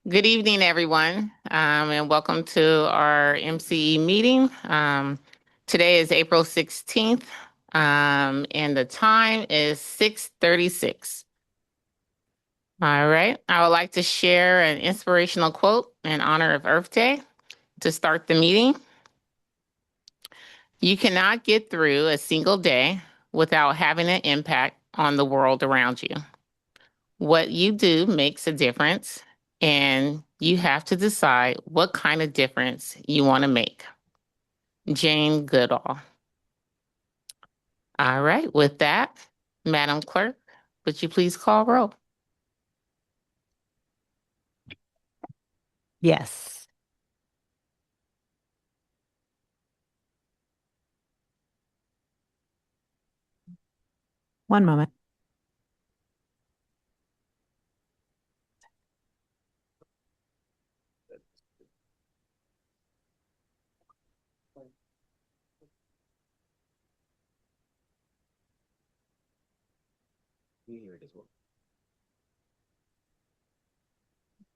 Good evening, everyone, and welcome to our MCE meeting. Today is April 16th, and the time is 6:36. All right, I would like to share an inspirational quote in honor of Earth Day to start the meeting. You cannot get through a single day without having an impact on the world around you. What you do makes a difference, and you have to decide what kind of difference you want to make. Jane Goodall. All right, with that, Madam Clerk, would you please call roll? Yes. One moment.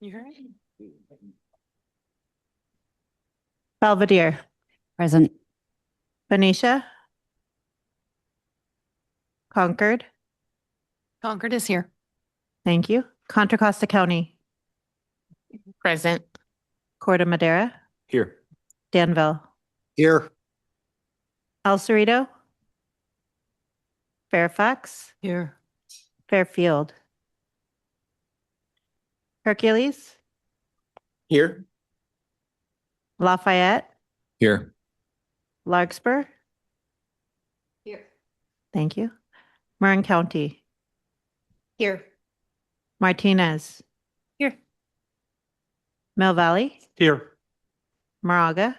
You heard it? Belvedere. Present. Benicia. Concord. Concord is here. Thank you. Contra Costa County. Present. Corte Madera. Here. Danville. Here. El Cerrito. Fairfax. Here. Fairfield. Hercules. Here. Lafayette. Here. Larkspur. Here. Thank you. Marin County. Here. Martinez. Here. Mill Valley. Here. Moraga.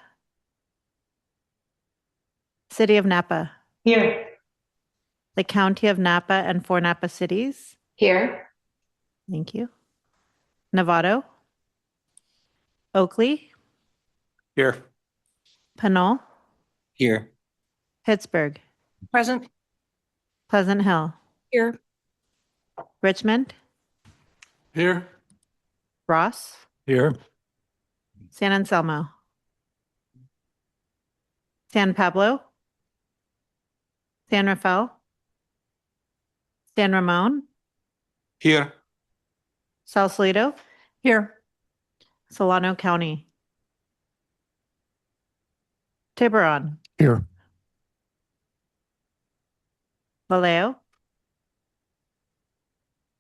City of Napa. Here. The County of Napa and 4 Napa cities. Here. Thank you. Novato. Oakley. Here. Pinole. Here. Pittsburgh. Present. Pleasant Hill. Here. Richmond. Here. Ross. Here. San Anselmo. San Pablo. San Rafael. San Ramon. Here. Sausalito. Here. Solano County. Tiburon. Here. Vallejo.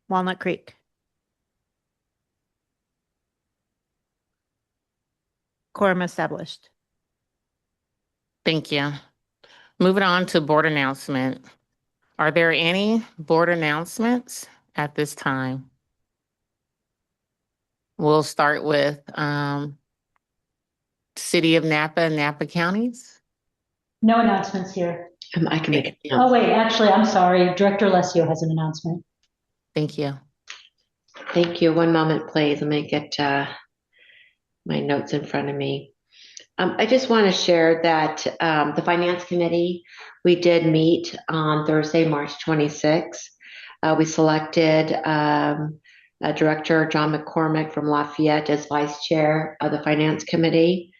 Walnut Creek. Quorum established. Thank you. Moving on to board announcement. Are there any board announcements at this time? We'll start with City of Napa and Napa counties. No announcements here. I can make it. Oh, wait, actually, I'm sorry. Director Alessio has an announcement. Thank you. Thank you. One moment, please. Let me get my notes in front of me. I just want to share that the Finance Committee, we did meet on Thursday, March 26th. We selected Director John McCormick from Lafayette as Vice Chair of the Finance Committee.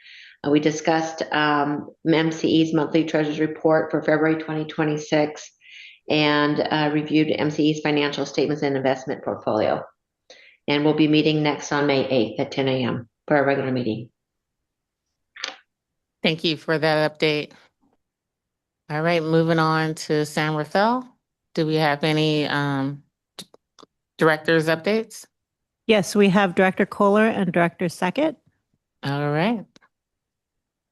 We discussed MCE's monthly Treasurer's Report for February 2026 and reviewed MCE's financial statements and investment portfolio. And we'll be meeting next on May 8th at 10 a.m. for our regular meeting. Thank you for that update. All right, moving on to San Rafael. Do we have any directors updates? Yes, we have Director Kohler and Director Sackett. All right.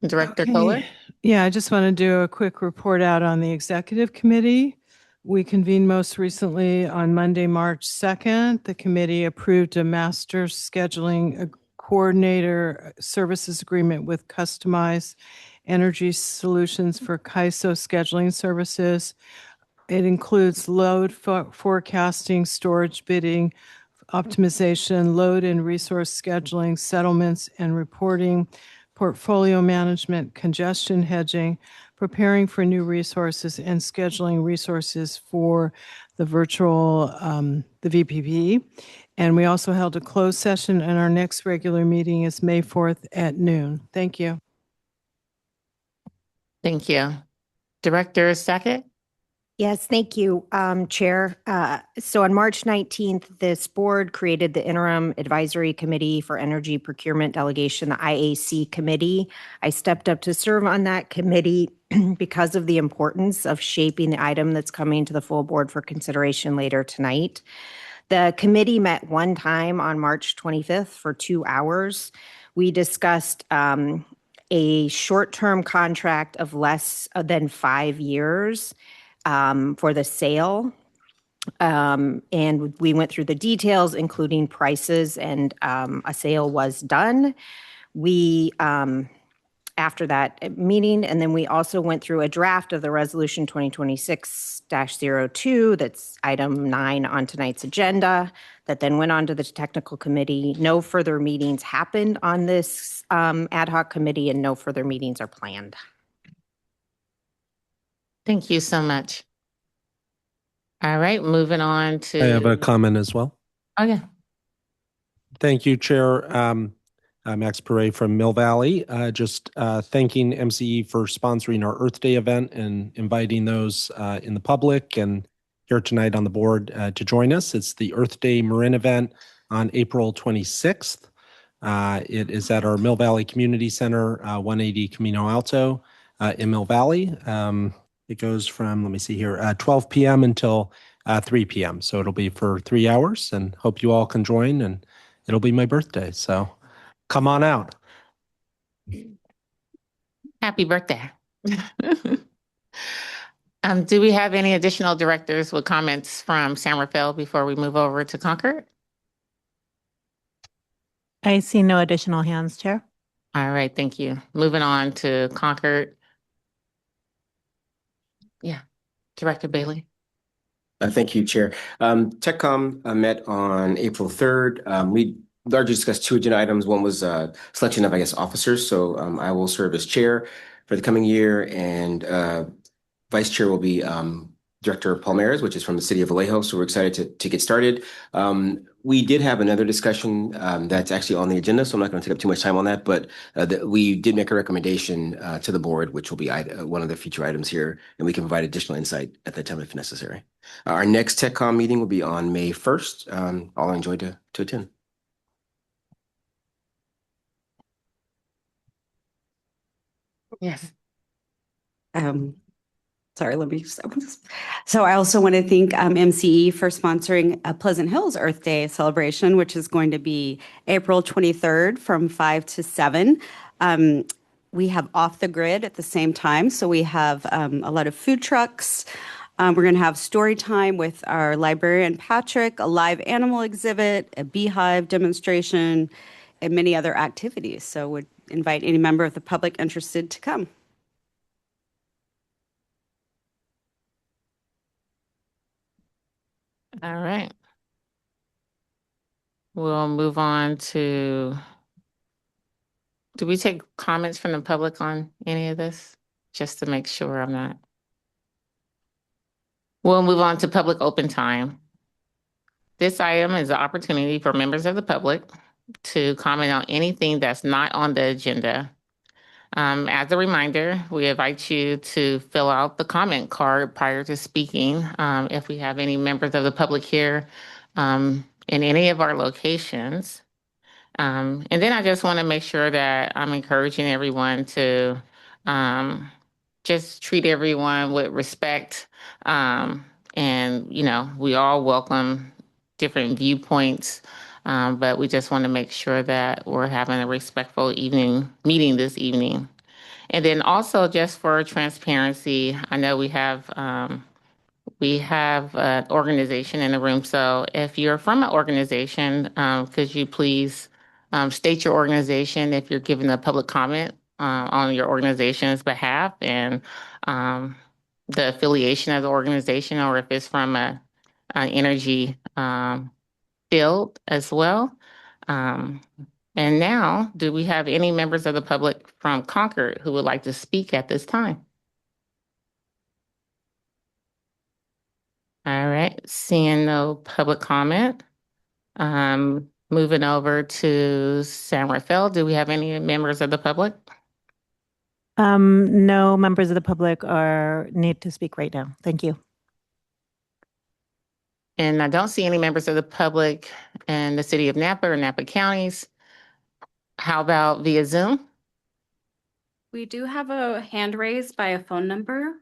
Director Okay. Kohler? Yeah, I just want to do a quick report out on the executive committee. We convened most recently on Monday, March 2nd. The committee approved a master scheduling coordinator services agreement with Customized Energy Solutions for CAISO scheduling services. It includes load forecasting, storage bidding, optimization, load and resource scheduling, settlements and reporting, portfolio management, congestion hedging, preparing for new resources and scheduling resources for the virtual, the VPP. And we also held a closed session, and our next regular meeting is May 4th at noon. Thank you. Thank you. Director Sackett? Yes, thank you, Chair. So on March 19th, this board created the Interim Advisory Committee for Energy Procurement Delegation, the IAC Committee. I stepped up to serve on that committee because of the importance of shaping the item that's coming to the full board for consideration later tonight. The committee met one time on March 25th for 2 hours. We discussed a short-term contract of less than 5 years for the sale. And we went through the details, including prices, and a sale was done. We, after that meeting, and then we also went through a draft of the resolution 2026-02, that's item 9 on tonight's agenda, that then went on to the technical committee. No further meetings happened on this ad hoc committee, and no further meetings are planned. Thank you so much. All right, moving on to. I have a comment as well. Oh, yeah. Thank you, Chair. Max Perret from Mill Valley. Just thanking MCE for sponsoring our Earth Day event and inviting those in the public and here tonight on the board to join us. It's the Earth Day Marin event on April 26th. It is at our Mill Valley Community Center, 180 Camino Alto in Mill Valley. It goes from, let me see here, 12 p.m. until 3 p.m. So it'll be for 3 hours, and hope you all can join, and it'll be my birthday. So come on out. Happy birthday. Do we have any additional directors with comments from San Rafael before we move over to Concord? I see no additional hands, Chair. All right, thank you. Moving on to Concord. Yeah, Director Bailey. Thank you, Chair. TechCom met on April 3rd. We largely discussed 2 agenda items. One was selection of, officers. So I will serve as chair for the coming year, and vice chair will be Director Palmares, which is from the city of Vallejo. So we're excited to get started. We did have another discussion that's actually on the agenda, so I'm not going to take up too much time on that, but we did make a recommendation to the board, which will be one of the future items here, and we can provide additional insight at that time if necessary. Our next TechCom meeting will be on May 1st. I'll enjoy to attend. Yes. Sorry, let me just open this. So I also want to thank MCE for sponsoring a Pleasant Hills Earth Day celebration, which is going to be April 23rd from 5 to 7. We have Off the Grid at the same time. So we have a lot of food trucks. We're going to have story time with our librarian, Patrick, a live animal exhibit, a beehive demonstration, and many other activities. So would invite any member of the public interested to come. All right. We'll move on to, do we take comments from the public on any of this? Just to make sure I'm not. We'll move on to public open time. This item is an opportunity for members of the public to comment on anything that's not on the agenda. As a reminder, we invite you to fill out the comment card prior to speaking. If we have any members of the public here in any of our locations. And then I just want to make sure that I'm encouraging everyone to just treat everyone with respect. And, we all welcome different viewpoints. But we just want to make sure that we're having a respectful meeting this evening. And then also just for transparency, I know we have an organization in the room. So if you're from an organization, could you please state your organization if you're giving a public comment on your organization's behalf, and the affiliation of the organization, or if it's from an energy field as well. And now, do we have any members of the public from Concord who would like to speak at this time? All right, seeing no public comment. Moving over to San Rafael, do we have any members of the public? No members of the public need to speak right now. Thank you. And I don't see any members of the public in the city of Napa or Napa counties. How about via Zoom? We do have a hand raised by a phone number.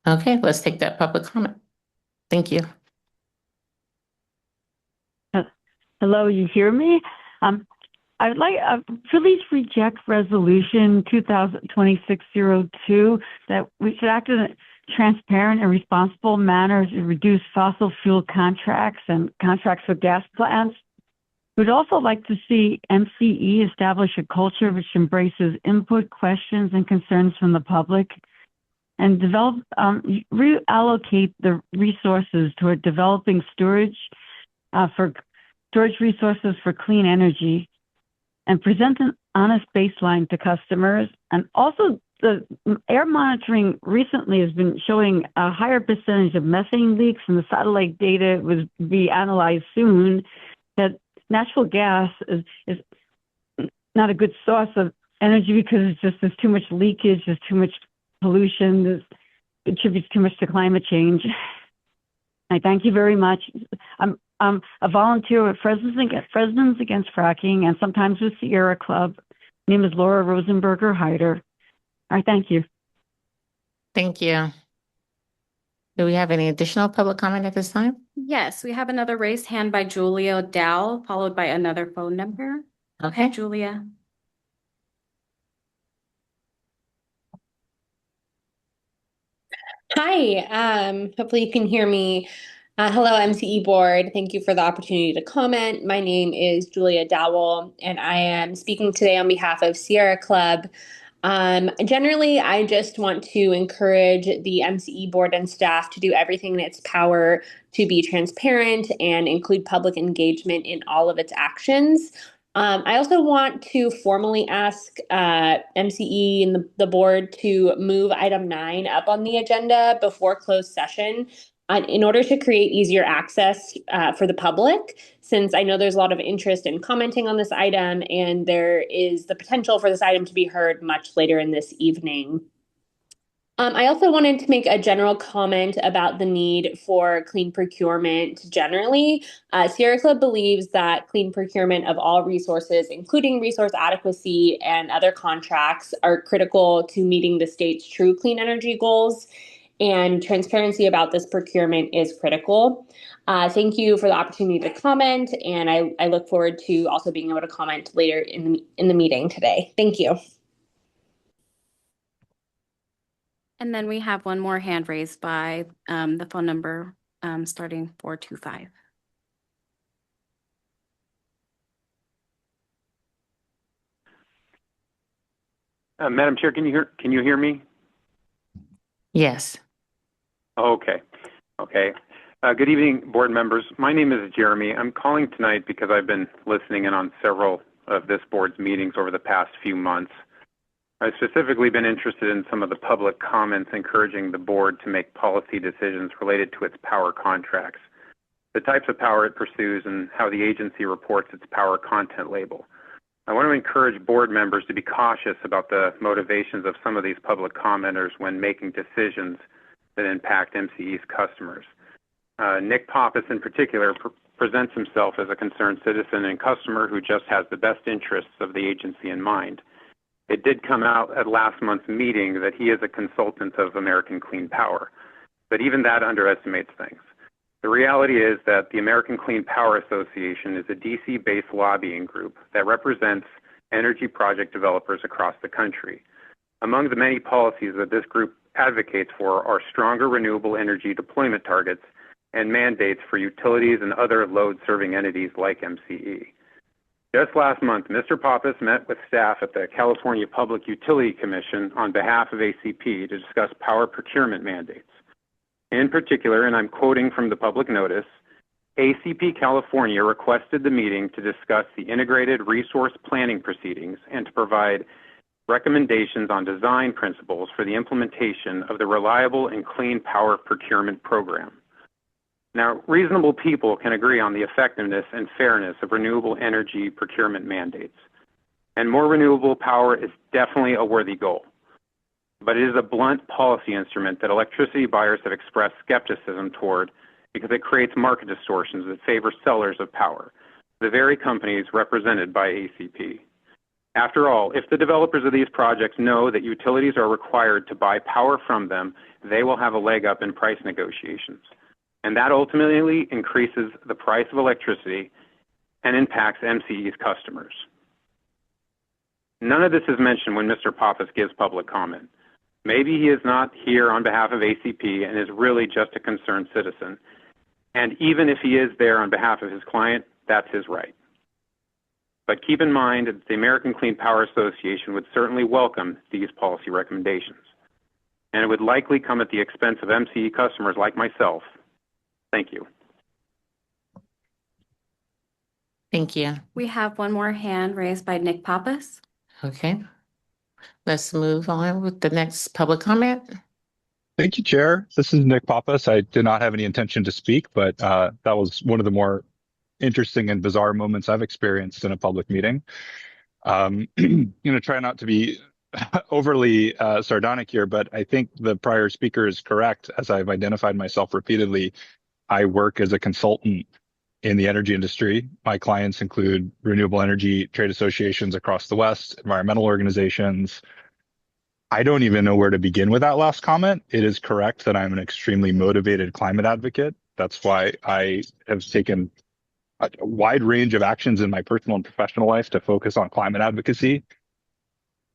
Okay, let's take that public comment. Thank you. Hello, you hear me? I would like please reject resolution 2026-02 that we should act in a transparent and responsible manner to reduce fossil fuel contracts and contracts with gas plants. We'd also like to see MCE establish a culture which embraces input, questions, and concerns from the public, and develop reallocate the resources toward developing storage resources for clean energy, and present an honest baseline to customers. And also, the air monitoring recently has been showing a higher percentage of methane leaks, and the satellite data will be analyzed soon. That natural gas is not a good source of energy because there's too much leakage, there's too much pollution, it contributes too much to climate change. I thank you very much. I'm a volunteer with Friends Against Fracking and sometimes with Sierra Club. My name is Laura Rosenberger Hyder. All right, thank you. Thank you. Do we have any additional public comment at this time? Yes, we have another raised hand by Julia Dow, followed by another phone number. Okay. Julia. Hi, hopefully you can hear me. Hello, MCE board. Thank you for the opportunity to comment. My name is Julia Dowell, and I am speaking today on behalf of Sierra Club. Generally, I just want to encourage the MCE board and staff to do everything in its power to be transparent and include public engagement in all of its actions. I also want to formally ask MCE and the board to move item 9 up on the agenda before closed session in order to create easier access for the public, since I know there's a lot of interest in commenting on this item and there is the potential for this item to be heard much later in this evening. I also wanted to make a general comment about the need for clean procurement generally. Sierra Club believes that clean procurement of all resources, including resource adequacy and other contracts, are critical to meeting the state's true clean energy goals, and transparency about this procurement is critical. Thank you for the opportunity to comment, and I look forward to also being able to comment later in the meeting today. Thank you. And then we have one more hand raised by the phone number starting 425. Madam Chair, can you hear me? Yes. Okay. Good evening, board members. My name is Jeremy. I'm calling tonight because I've been listening in on several of this board's meetings over the past few months. I've specifically been interested in some of the public comments encouraging the board to make policy decisions related to its power contracts, the types of power it pursues, and how the agency reports its power content label. I want to encourage board members to be cautious about the motivations of some of these public commenters when making decisions that impact MCE's customers. Nick Pappas in particular presents himself as a concerned citizen and customer who just has the best interests of the agency in mind. It did come out at last month's meeting that he is a consultant of American Clean Power, but even that underestimates things. The reality is that the American Clean Power Association is a DC-based lobbying group that represents energy project developers across the country. Among the many policies that this group advocates for are stronger renewable energy deployment targets and mandates for utilities and other load-serving entities like MCE. Just last month, Mr. Pappas met with staff at the California Public Utility Commission on behalf of ACP to discuss power procurement mandates. In particular, and I'm quoting from the public notice, ACP California requested the meeting to discuss the integrated resource planning proceedings and to provide recommendations on design principles for the implementation of the Reliable and Clean Power Procurement Program. Now, reasonable people can agree on the effectiveness and fairness of renewable energy procurement mandates. And more renewable power is definitely a worthy goal. But it is a blunt policy instrument that electricity buyers have expressed skepticism toward because it creates market distortions that favor sellers of power, the very companies represented by ACP. After all, if the developers of these projects know that utilities are required to buy power from them, they will have a leg up in price negotiations. And that ultimately increases the price of electricity and impacts MCE's customers. None of this is mentioned when Mr. Pappas gives public comment. Maybe he is not here on behalf of ACP and is really just a concerned citizen. And even if he is there on behalf of his client, that's his right. But keep in mind that the American Clean Power Association would certainly welcome these policy recommendations. And it would likely come at the expense of MCE customers like myself. Thank you. Thank you. We have one more hand raised by Nick Pappas. Okay. Let's move on with the next public comment. Thank you, Chair. This is Nick Pappas. I did not have any intention to speak, but that was one of the more interesting and bizarre moments I've experienced in a public meeting. I'm going to try not to be overly sardonic here, but I think the prior speaker is correct. As I've identified myself repeatedly, I work as a consultant in the energy industry. My clients include renewable energy trade associations across the West, environmental organizations. I don't even know where to begin with that last comment. It is correct that I'm an extremely motivated climate advocate. That's why I have taken a wide range of actions in my personal and professional life to focus on climate advocacy.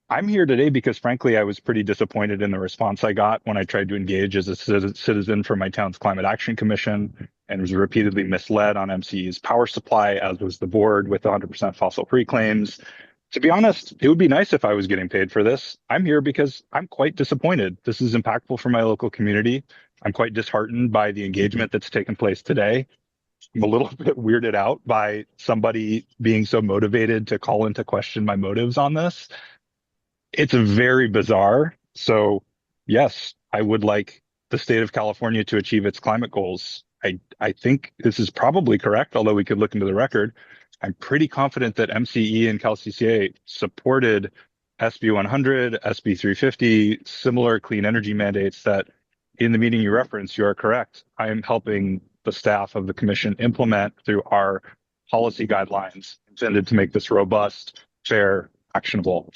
I'm here today because, frankly, I was pretty disappointed in the response I got when I tried to engage as a citizen for my town's Climate Action Commission and was repeatedly misled on MCE's power supply, as was the board with 100% fossil-free claims. To be honest, it would be nice if I was getting paid for this. I'm here because I'm quite disappointed. This is impactful for my local community. I'm quite disheartened by the engagement that's taken place today. I'm a little bit weirded out by somebody being so motivated to call into question my motives on this. It's very bizarre. So yes, I would like the state of California to achieve its climate goals. I think this is probably correct, although we could look into the record. I'm pretty confident that MCE and CalCCA supported SB 100, SB 350, similar clean energy mandates that in the meeting you referenced, you are correct. I am helping the staff of the commission implement through our policy guidelines intended to make this robust, fair, actionable.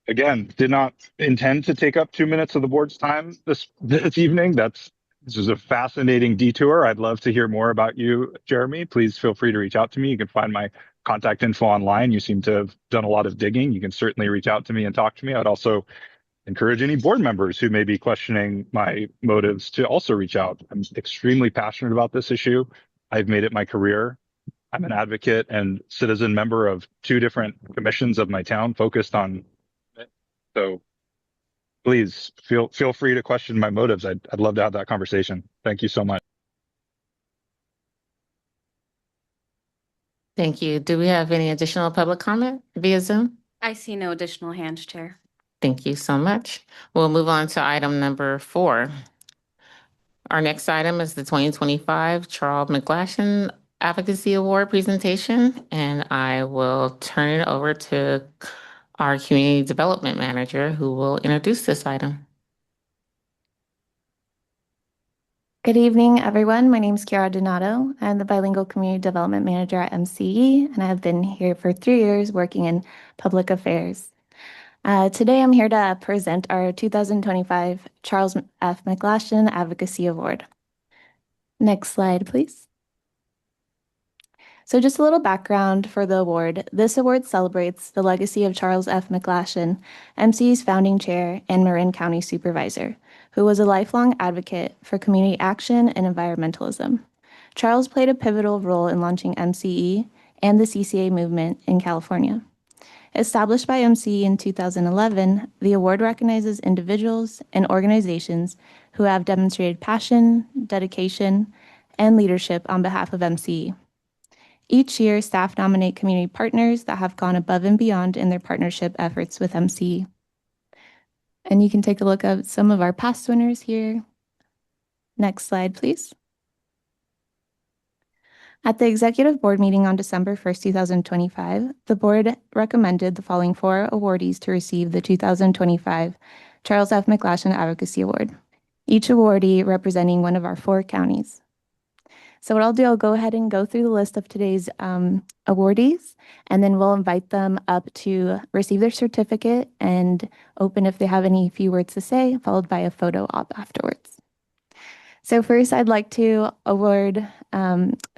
Again, did not intend to take up 2 minutes of the board's time this evening. This is a fascinating detour. I'd love to hear more about you, Jeremy. Please feel free to reach out to me. You can find my contact info online. You seem to have done a lot of digging. You can certainly reach out to me and talk to me. I'd also encourage any board members who may be questioning my motives to also reach out. I'm extremely passionate about this issue. I've made it my career. I'm an advocate and citizen member of 2 different commissions of my town focused on it. So please feel free to question my motives. I'd love to have that conversation. Thank you so much. Thank you. Do we have any additional public comment via Zoom? I see no additional hands, Chair. Thank you so much. We'll move on to item number 4. Our next item is the 2025 Charles McGlashan Advocacy Award presentation, and I will turn it over to our Community Development Manager, who will introduce this item. Good evening, everyone. My name is Chiara Donato. I'm the Bilingual Community Development Manager at MCE, and I've been here for 3 years working in public affairs. Today, I'm here to present our 2025 Charles F. McGlashan Advocacy Award. Next slide, please. So just a little background for the award. This award celebrates the legacy of Charles F. McGlashan, MCE's founding chair and Marin County Supervisor, who was a lifelong advocate for community action and environmentalism. Charles played a pivotal role in launching MCE and the CCA movement in California. Established by MCE in 2011, the award recognizes individuals and organizations who have demonstrated passion, dedication, and leadership on behalf of MCE. Each year, staff nominate community partners that have gone above and beyond in their partnership efforts with MCE. And you can take a look at some of our past winners here. Next slide, please. At the Executive Board meeting on December 1st, 2025, the Board recommended the following 4 awardees to receive the 2025 Charles F. McGlashan Advocacy Award, each awardee representing one of our 4 counties. So what I'll do, I'll go ahead and go through the list of today's awardees, and then we'll invite them up to receive their certificate and open if they have any few words to say, followed by a photo op afterwards. So first, I'd like to award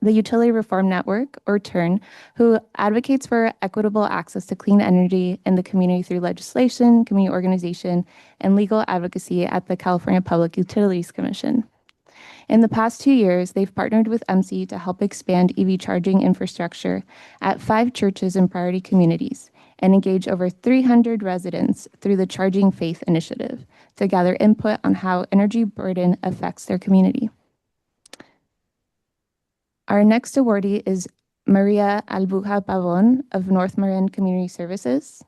the Utility Reform Network, or TURN, who advocates for equitable access to clean energy in the community through legislation, community organization, and legal advocacy at the California Public Utilities Commission. In the past 2 years, they've partnered with MCE to help expand EV charging infrastructure at 5 churches in priority communities and engage over 300 residents through the Charging Faith initiative to gather input on how energy burden affects their community. Our next awardee is Maria Albuja Pavon of North Marin Community Services.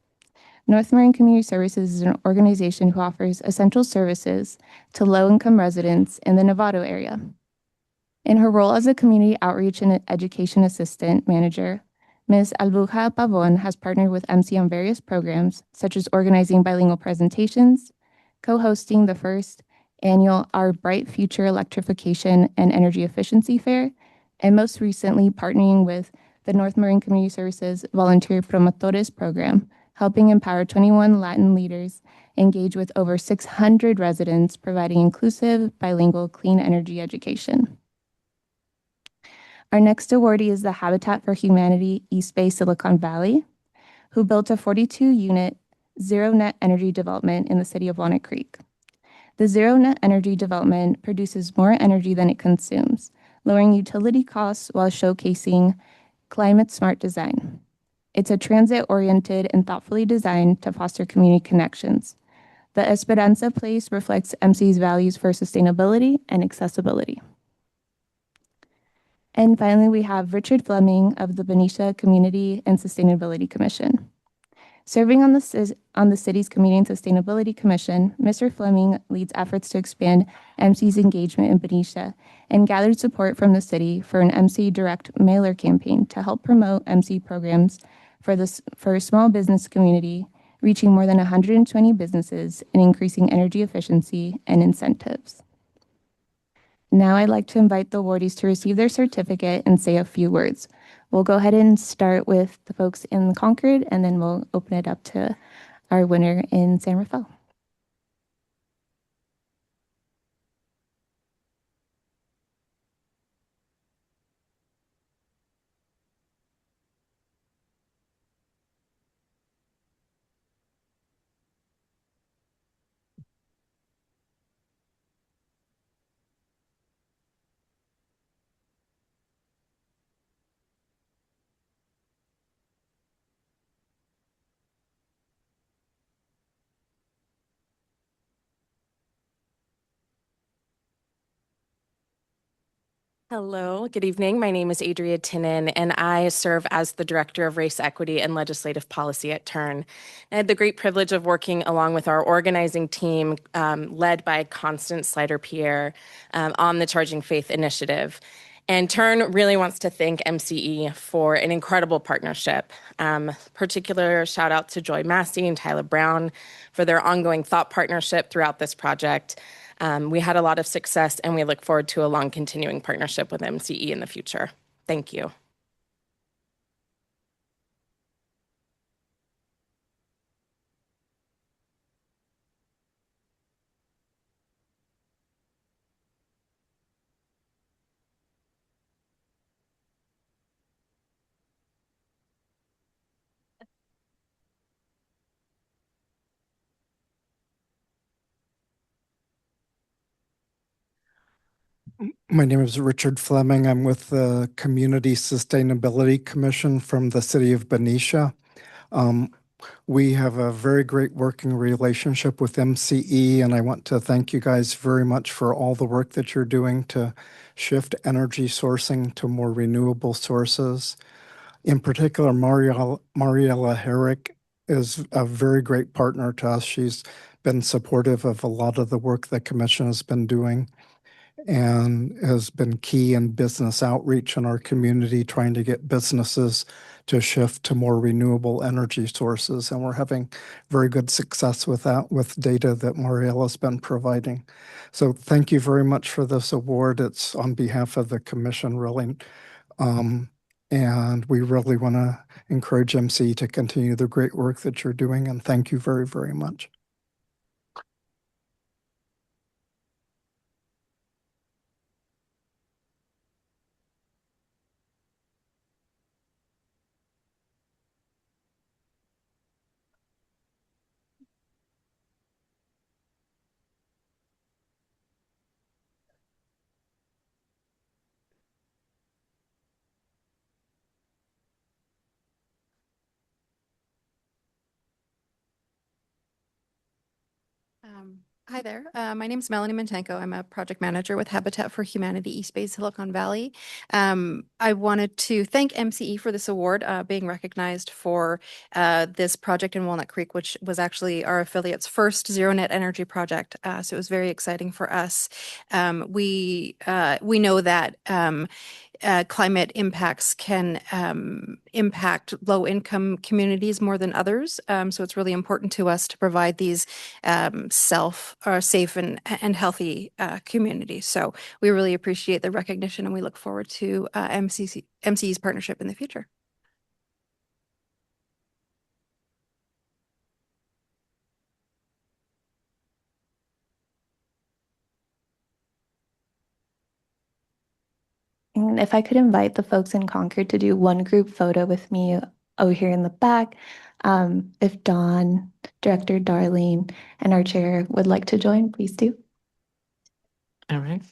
North Marin Community Services is an organization who offers essential services to low-income residents in the Novato area. In her role as a community outreach and education assistant manager, Ms. Albuja Pavon has partnered with MC on various programs, such as organizing bilingual presentations, co-hosting the first annual Our Bright Future Electrification and Energy Efficiency Fair, and most recently partnering with the North Marin Community Services Volunteer Promotores Program, helping empower 21 Latin leaders engage with over 600 residents, providing inclusive, bilingual, clean energy education. Our next awardee is the Habitat for Humanity East Bay Silicon Valley, who built a 42-unit zero-net energy development in the city of Walnut Creek. The zero-net energy development produces more energy than it consumes, lowering utility costs while showcasing climate-smart design. It's a transit-oriented and thoughtfully designed to foster community connections. The Esperanza Place reflects MC's values for sustainability and accessibility. And finally, we have Richard Fleming of the Benicia Community and Sustainability Commission. Serving on the city's Community and Sustainability Commission, Mr. Fleming leads efforts to expand MC's engagement in Benicia and gathered support from the city for an MC Direct mailer campaign to help promote MC programs for a small business community, reaching more than 120 businesses and increasing energy efficiency and incentives. Now I'd like to invite the awardees to receive their certificate and say a few words. We'll go ahead and start with the folks in Concord, and then we'll open it up to our winner in San Rafael. Hello, good evening. My name is Adria Tinnen, and I serve as the Director of Race Equity and Legislative Policy at TURN. I had the great privilege of working along with our organizing team, led by Constance Slider-Pierre, on the Charging Faith initiative. And TURN really wants to thank MCE for an incredible partnership. Particular shout out to Joy Massey and Tyler Brown for their ongoing thought partnership throughout this project. We had a lot of success, and we look forward to a long continuing partnership with MCE in the future. Thank you. My name is Richard Fleming. I'm with the Community Sustainability Commission from the city of Benicia. We have a very great working relationship with MCE, and I want to thank you guys very much for all the work that you're doing to shift energy sourcing to more renewable sources. In particular, Mariela Herrick is a very great partner to us. She's been supportive of a lot of the work the commission has been doing. and has been key in business outreach in our community, trying to get businesses to shift to more renewable energy sources. And we're having very good success with that, with data that Mariela's been providing. So thank you very much for this award. It's on behalf of the commission, really. And we really want to encourage MCE to continue the great work that you're doing. And thank you very, very much. Hi there. My name is Melanie Mantenko. I'm a project manager with Habitat for Humanity East Bay, Silicon Valley. I wanted to thank MCE for this award, being recognized for this project in Walnut Creek, which was actually our affiliate's first zero net energy project. So it was very exciting for us. We know that climate impacts can impact low-income communities more than others. So it's really important to us to provide these safe and healthy communities. So we really appreciate the recognition, and we look forward to MCE's partnership in the future. And if I could invite the folks in Concord to do one group photo with me over here in the back, if Dawn, Director Darlene, and our chair would like to join, please do. All right.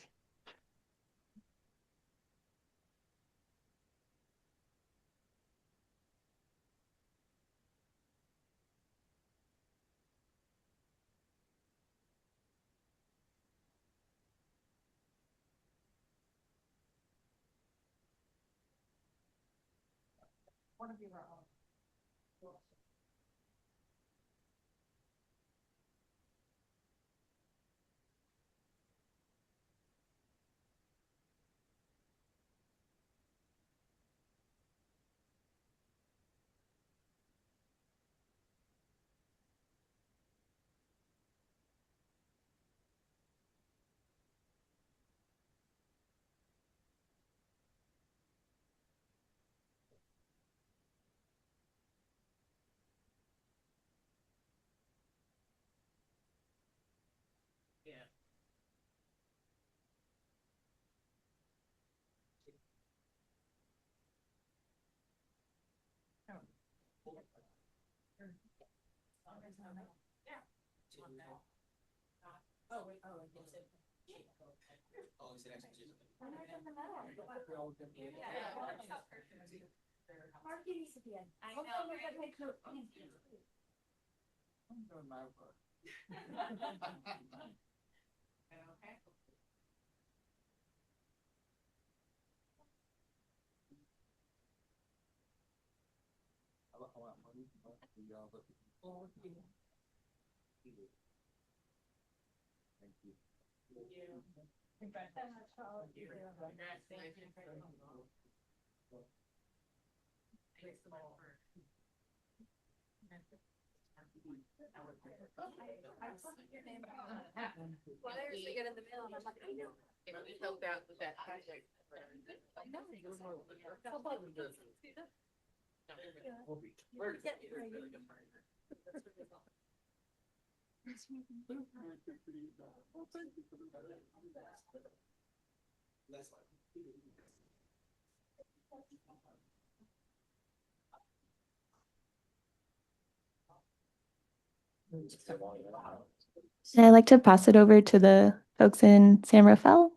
And I'd like to pass it over to the folks in San Rafael.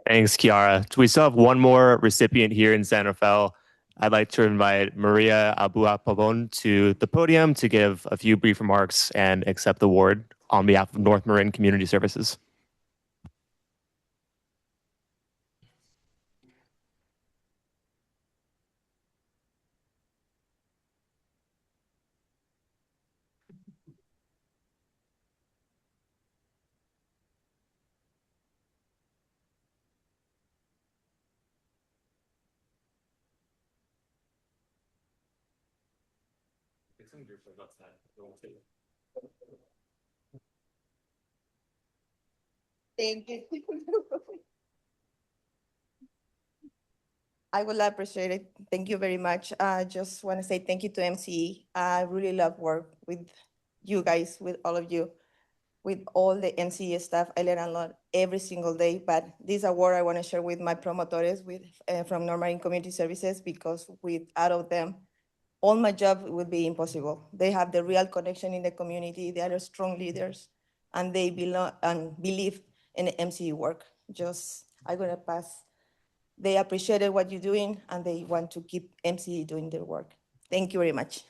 Thanks, Kiara. We still have one more recipient here in San Rafael. I'd like to invite Maria Abuapabon to the podium to give a few brief remarks and accept the award on behalf of North Marin Community Services. Thank you. I will appreciate it. Thank you very much. I just want to say thank you to MCE. I really love work with you guys, with all of you, with all the MCE staff. I learn a lot every single day, but this award I want to share with my promotores from Normal in Community Services, because without of them, all my job would be impossible. They have the real connection in the community. They are strong leaders, and they belong and believe in the MCE work. I'm gonna pass. They appreciated what you're doing, and they want to keep MCE doing their work. Thank you very much.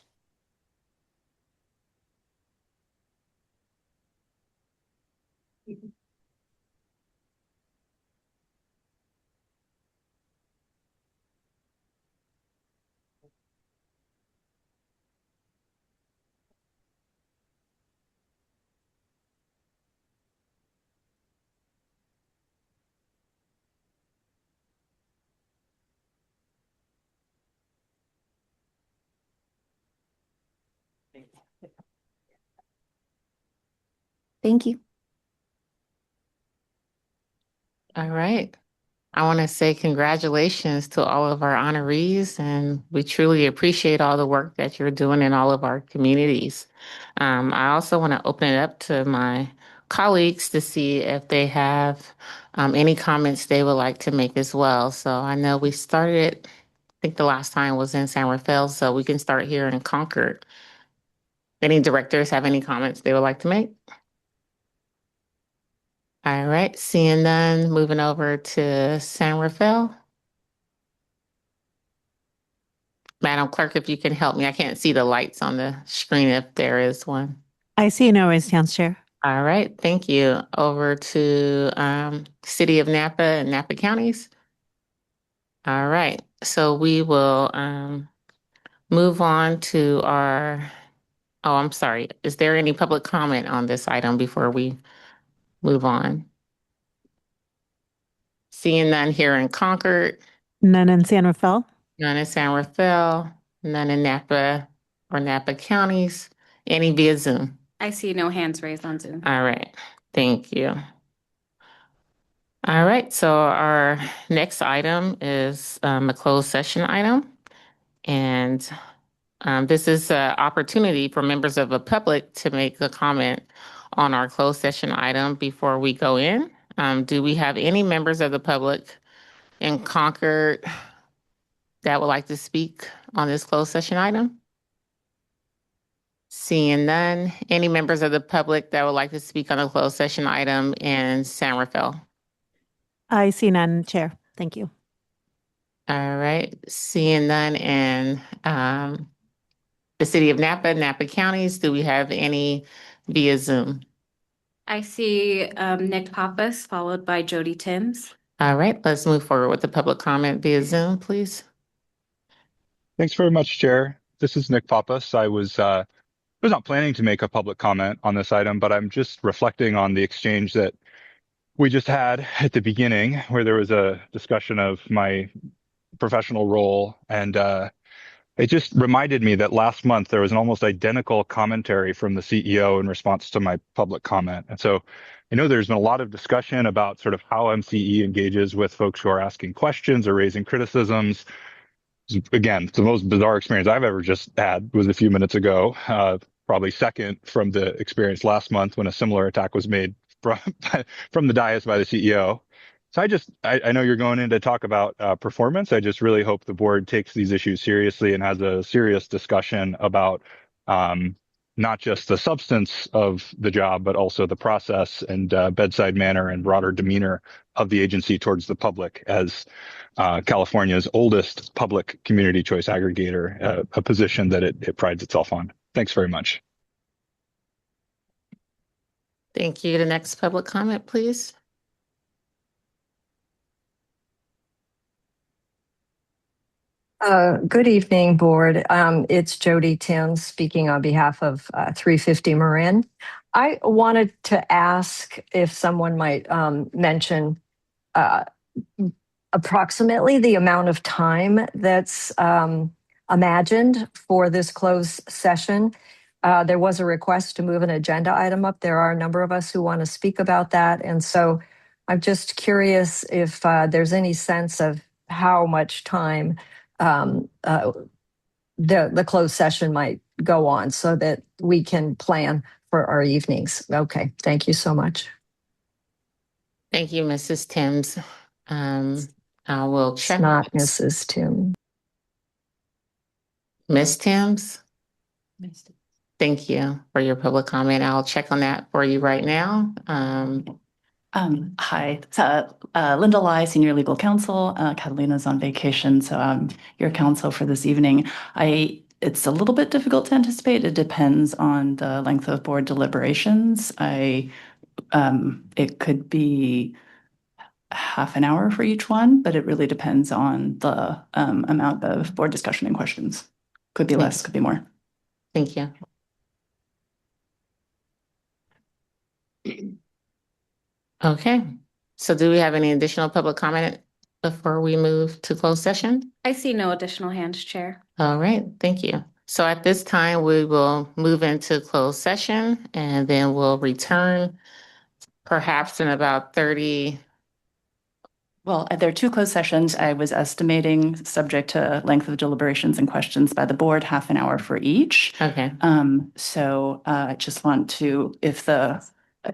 Thank you. All right. I want to say congratulations to all of our honorees, and we truly appreciate all the work that you're doing in all of our communities. I also want to open it up to my colleagues to see if they have any comments they would like to make as well. So I know we started, I think the last time was in San Rafael, so we can start here in Concord. Any directors have any comments they would like to make? All right, seeing none, moving over to San Rafael. Madam Clerk, if you can help me, I can't see the lights on the screen if there is one. I see no raised hands, Chair. All right, thank you. Over to City of Napa and Napa counties. All right, so we will move on to our, oh, I'm sorry. Is there any public comment on this item before we move on? Seeing none here in Concord, None in San Rafael. none in San Rafael, none in Napa or Napa counties, any via Zoom? I see no hands raised on Zoom. All right, thank you. All right, so our next item is a closed session item. And this is an opportunity for members of the public to make a comment on our closed session item before we go in. Do we have any members of the public in Concord that would like to speak on this closed session item? Seeing none. Any members of the public that would like to speak on a closed session item in San Rafael? I see none, Chair. Thank you. All right, seeing none in the City of Napa, Napa counties, do we have any via Zoom? I see Nick Pappas followed by Jody Timms. All right, let's move forward with the public comment via Zoom, please. Thanks very much, Chair. This is Nick Pappas. I was not planning to make a public comment on this item, but I'm just reflecting on the exchange that we just had at the beginning, where there was a discussion of my professional role. And it just reminded me that last month there was an almost identical commentary from the CEO in response to my public comment. And so I know there's been a lot of discussion about sort of how MCE engages with folks who are asking questions or raising criticisms. Again, the most bizarre experience I've ever just had was a few minutes ago, probably second from the experience last month when a similar attack was made from the dais by the CEO. So I know you're going in to talk about performance. I just really hope the board takes these issues seriously and has a serious discussion about not just the substance of the job, but also the process and bedside manner and broader demeanor of the agency towards the public as California's oldest public community choice aggregator, a position that it prides itself on. Thanks very much. Thank you. The next public comment, please. Good evening, board. It's Jody Timms speaking on behalf of 350 Marin. I wanted to ask if someone might mention approximately the amount of time that's imagined for this closed session. There was a request to move an agenda item up. There are a number of us who want to speak about that. And so I'm just curious if there's any sense of how much time the closed session might go on so that we can plan for our evenings. Okay, thank you so much. Thank you, Mrs. Timms. I will It's check. not Mrs. Tim. Miss Timms? Thank you for your public comment. I'll check on that for you right now. Hi, it's, Linda Lai, Senior Legal Counsel. Catalina's on vacation, so I'm your counsel for this evening. It's a little bit difficult to anticipate. It depends on the length of board deliberations. It could be half an hour for each one, but it really depends on the amount of board discussion and questions. Could be less, could be more. Thank you. Okay, so do we have any additional public comment before we move to closed session? I see no additional hands, Chair. All right, thank you. So at this time, we will move into closed session and then we'll return perhaps in about 30. Well, there are two closed sessions. I was estimating, subject to length of deliberations and questions by the board, half an hour for each. Okay. So I just want to, if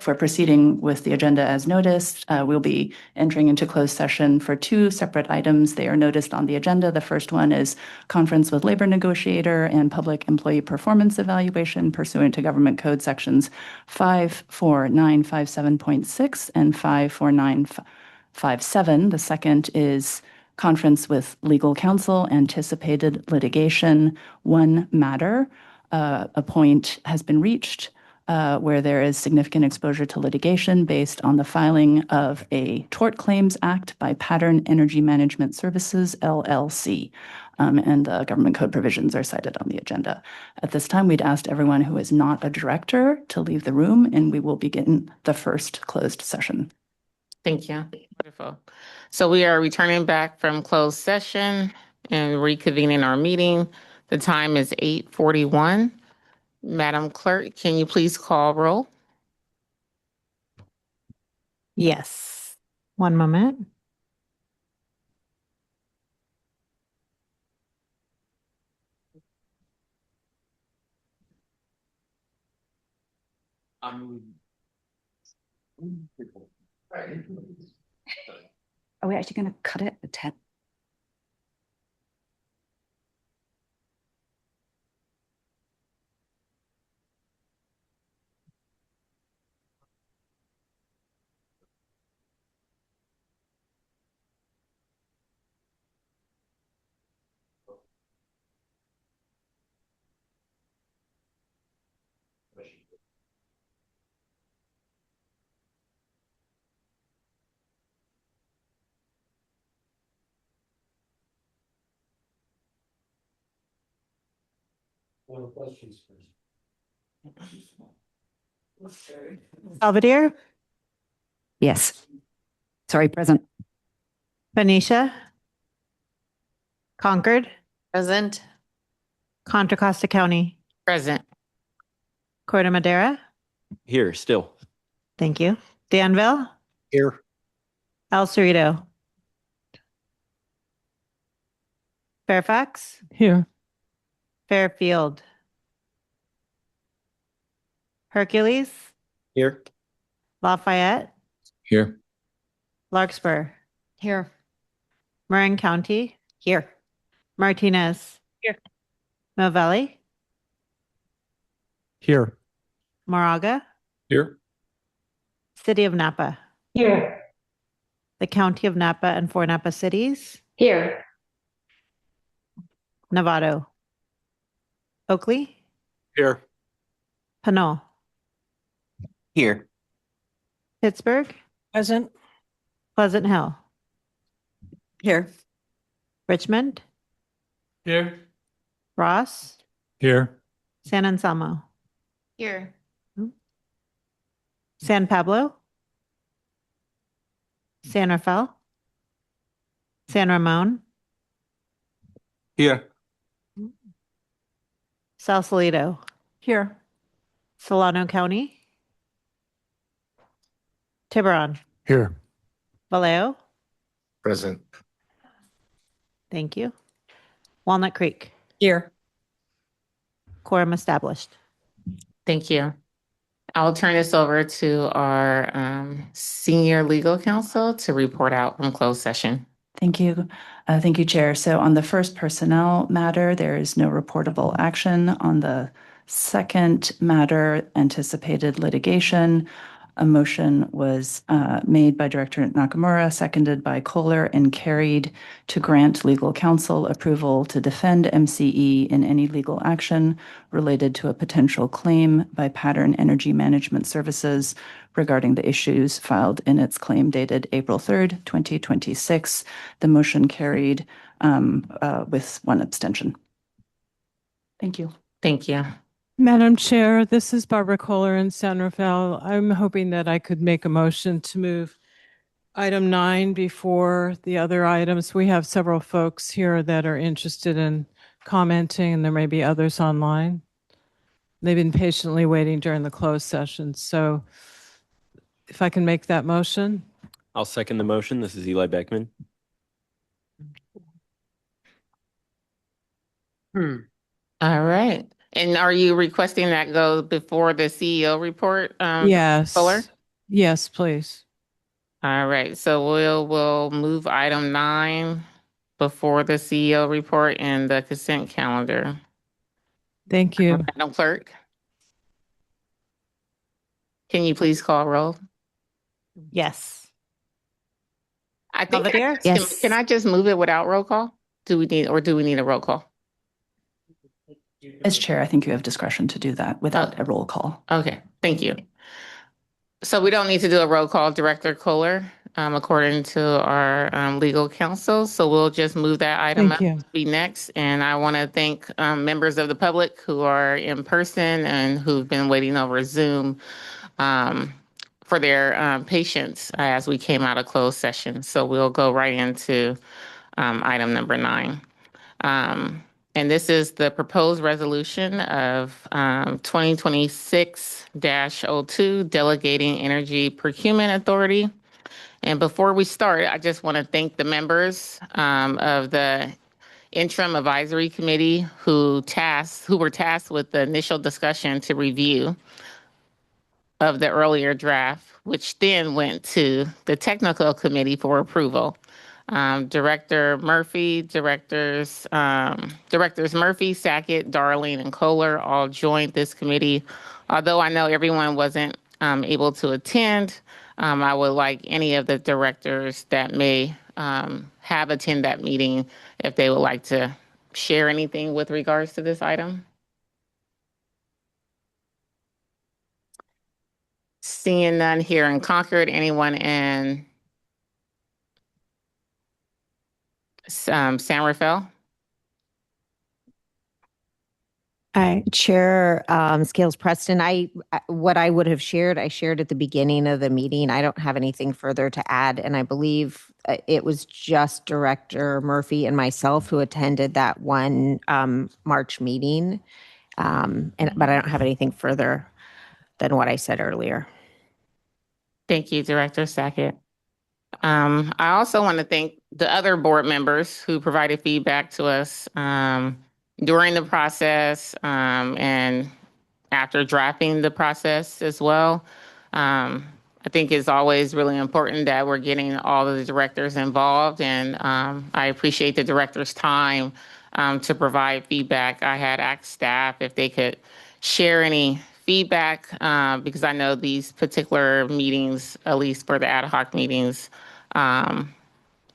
we're proceeding with the agenda as noticed, we'll be entering into closed session for two separate items. They are noticed on the agenda. The first one is conference with labor negotiator and public employee performance evaluation pursuant to Government Code sections 54957.6 and 54957. The second is conference with legal counsel, anticipated litigation, one matter. A point has been reached where there is significant exposure to litigation based on the filing of a Tort Claims Act by Pattern Energy Management Services, LLC. And the government code provisions are cited on the agenda. At this time, we'd asked everyone who is not a director to leave the room, and we will begin the first closed session. Thank you. Wonderful. So we are returning back from closed session and reconvening our meeting. The time is 8:41. Madam Clerk, can you please call roll? Yes. One moment. Are we actually going to cut it at 10? Belvedere, Yes. Sorry, present. Benicia, Concord, Present. Contra Costa County, Present. Corte Madera. Here, still. Thank you. Danville, Here. El Cerrito, Fairfax, Here. Fairfield, Hercules, Here. Lafayette, Here. Larkspur, Here. Marin County, Here. Martinez, Here. Mill Valley, Here. Moraga, Here. City of Napa, Here. the County of Napa and 4 Napa cities, Here. Novato, Oakley, Here. Pinole, Here. Pittsburgh, Present. Pleasant Hill, Here. Richmond, Here. Ross, Here. San Anselmo, Here. San Pablo, San Rafael, San Ramon, Here. Sausalito. Here. Solano County. Tiburon. Here. Vallejo. Present. Thank you. Walnut Creek. Here. Quorum established. Thank you. I'll turn this over to our senior legal counsel to report out from closed session. Thank you. Thank you, Chair. So on the first personnel matter, there is no reportable action. On the second matter, anticipated litigation, a motion was made by Director Nakamura, seconded by Kohler, and carried to grant legal counsel approval to defend MCE in any legal action related to a potential claim by Pattern Energy Management Services regarding the issues filed in its claim dated April 3rd, 2026. The motion carried with one abstention. Thank you. Thank you. Madam Chair, this is Barbara Kohler in San Rafael. I'm hoping that I could make a motion to move item 9 before the other items. We have several folks here that are interested in commenting, and there may be others online. They've been patiently waiting during the closed session. So if I can make that motion. I'll second the motion. This is Eli Beckman. All right. And are you requesting that go before the CEO report? Yes. Fuller? Yes, please. All right. So we'll move item 9 before the CEO report and the consent calendar. Thank you. Madam Clerk, can you please call roll? Yes. I think Belvedere? yes. Can I just move it without roll call? Do we need a roll call? As Chair, I think you have discretion to do that without a roll call. Okay, thank you. So we don't need to do a roll call, Director Kohler, according to our legal counsel. So we'll just move that item up to be next. And I want to thank members of the public who are in person and who've been waiting over Zoom for their patience as we came out of closed session. So we'll go right into item number 9. And this is the proposed resolution of 2026-02, Delegating Energy Procurement Authority. And before we start, I just want to thank the members of the Interim Advisory Committee who were tasked with the initial discussion to review of the earlier draft, which then went to the Technical Committee for approval. Directors Murphy, Sackett, Darling, and Kohler all joined this committee. Although I know everyone wasn't able to attend, I would like any of the directors that may have attended that meeting if they would like to share anything with regards to this item. Seeing none here in Concord, anyone in San Rafael? Hi, Chair Scales Preston. What I would have shared, I shared at the beginning of the meeting. I don't have anything further to add, and I believe it was just Director Murphy and myself who attended that one March meeting. But I don't have anything further than what I said earlier. Thank you, Director Sackett. I also want to thank the other board members who provided feedback to us during the process and after drafting the process as well. I think it's always really important that we're getting all of the directors involved, and I appreciate the director's time to provide feedback. I had asked staff if they could share any feedback because I know these particular meetings, at least for the ad hoc meetings,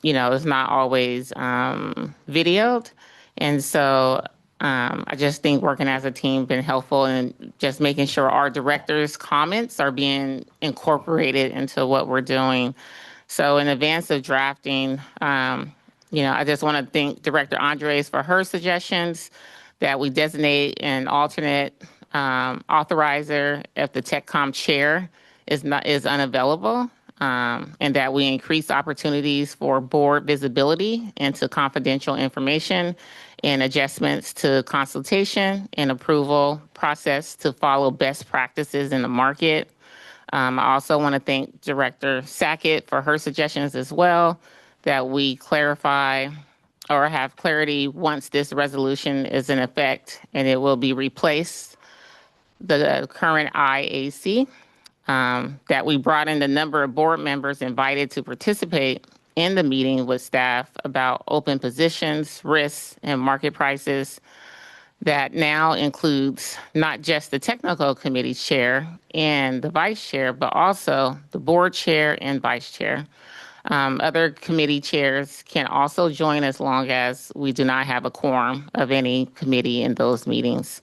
it's not always videoed. And so I just think working as a team been helpful in just making sure our directors' comments are being incorporated into what we're doing. So in advance of drafting, I just want to thank Director Andres for her suggestions that we designate an alternate authorizer if the TechCom chair is unavailable. And that we increase opportunities for board visibility into confidential information and adjustments to consultation and approval process to follow best practices in the market. I also want to thank Director Sackett for her suggestions as well, that we clarify or have clarity once this resolution is in effect and it will be replaced, the current IAC, that we brought in the number of board members invited to participate in the meeting with staff about open positions, risks, and market prices. That now includes not just the technical committee chair and the vice chair, but also the board chair and vice chair. Other committee chairs can also join as long as we do not have a quorum of any committee in those meetings.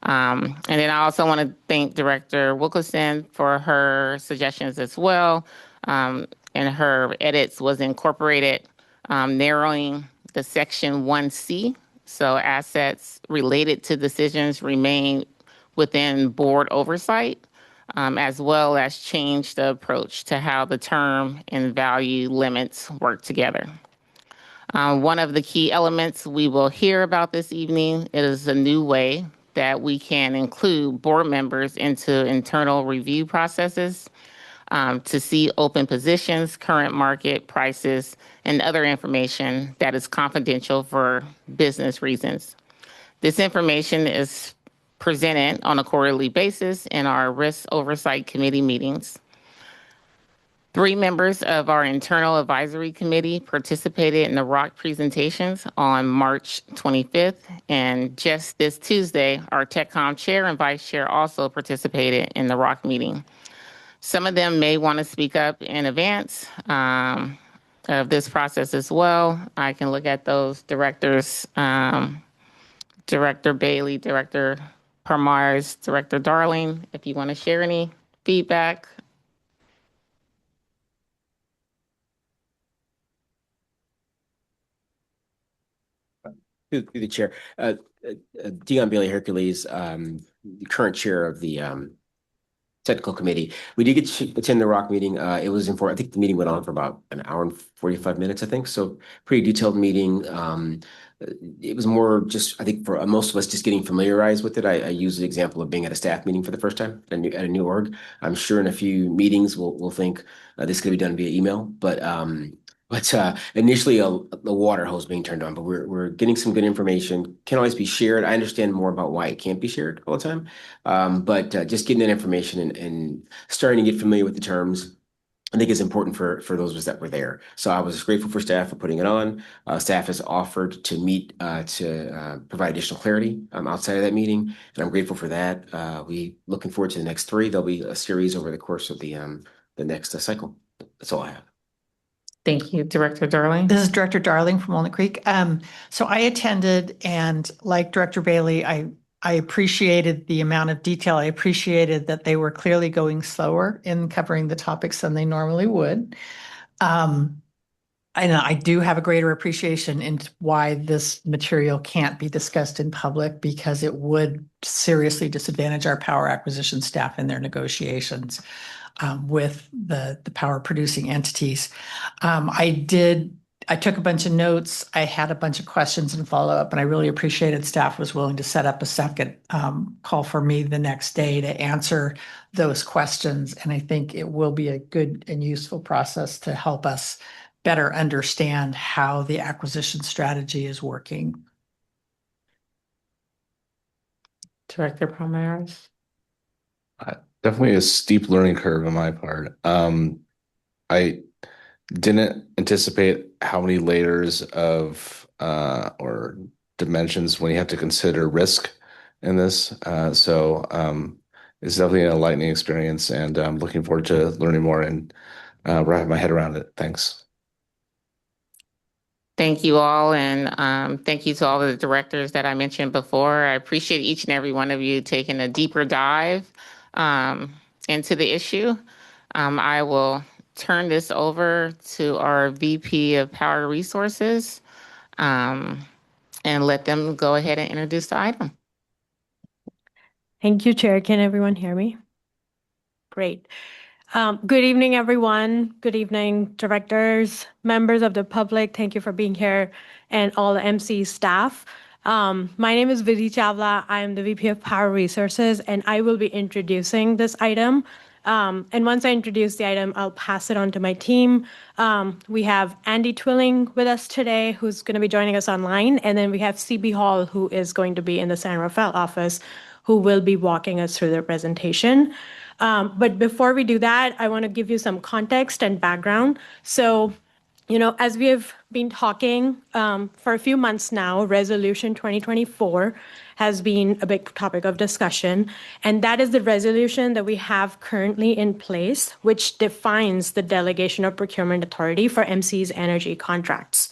And then I also want to thank Director Wilkerson for her suggestions as well. And her edits was incorporated, narrowing the section 1C. So assets related to decisions remain within board oversight, as well as change the approach to how the term and value limits work together. One of the key elements we will hear about this evening is a new way that we can include board members into internal review processes to see open positions, current market prices, and other information that is confidential for business reasons. This information is presented on a quarterly basis in our Risk Oversight Committee meetings. 3 members of our internal advisory committee participated in the ROC presentations on March 25th. And just this Tuesday, our TechCom chair and vice chair also participated in the ROC meeting. Some of them may want to speak up in advance of this process as well. I can look at those directors, Director Bailey, Director Parmars, Director Darling, if you want to share any feedback. Through the chair, Dion Bailey Hercules, the current chair of the technical committee. We did get to attend the ROC meeting. It was important. I think the meeting went on for about an hour and 45 minutes, I think. So pretty detailed meeting. It was more just, I think for most of us, just getting familiarized with it. I use the example of being at a staff meeting for the first time at a new org. I'm sure in a few meetings we'll think this could be done via email, but initially the water hose being turned on, but we're getting some good information. Can always be shared. I understand more about why it can't be shared all the time, but just getting that information and starting to get familiar with the terms, I think is important for those of us that were there. So I was grateful for staff for putting it on. Staff has offered to meet to provide additional clarity outside of that meeting, and I'm grateful for that. We looking forward to the next 3. There'll be a series over the course of the next cycle. That's all I have. Thank you, Director Darling. This is Director Darling from Walnut Creek. So I attended, and like Director Bailey, I appreciated the amount of detail. I appreciated that they were clearly going slower in covering the topics than they normally would. I do have a greater appreciation into why this material can't be discussed in public, because it would seriously disadvantage our power acquisition staff in their negotiations with the power producing entities. I took a bunch of notes. I had a bunch of questions and follow up, and I really appreciated staff was willing to set up a second call for me the next day to answer those questions. And I think it will be a good and useful process to help us better understand how the acquisition strategy is working. Director Parmars. Definitely a steep learning curve on my part. I didn't anticipate how many layers of or dimensions when you have to consider risk in this. So it's definitely an enlightening experience, and I'm looking forward to learning more and wrapping my head around it. Thanks. Thank you all, and thank you to all of the directors that I mentioned before. I appreciate each and every one of you taking a deeper dive into the issue. I will turn this over to our VP of Power Resources and let them go ahead and introduce the item. Thank you, Chair. Can everyone hear me? Great. Good evening, everyone. Good evening, directors, members of the public. Thank you for being here, and all the MC staff. My name is Vidhi Chawla. I am the VP of Power Resources, and I will be introducing this item. And once I introduce the item, I'll pass it on to my team. We have Andy Twilling with us today, who's going to be joining us online. And then we have CB Hall, who is going to be in the San Rafael office, who will be walking us through their presentation. But before we do that, I want to give you some context and background. So, as we have been talking for a few months now, Resolution 2024 has been a big topic of discussion. And that is the resolution that we have currently in place, which defines the delegation of procurement authority for MCE's energy contracts.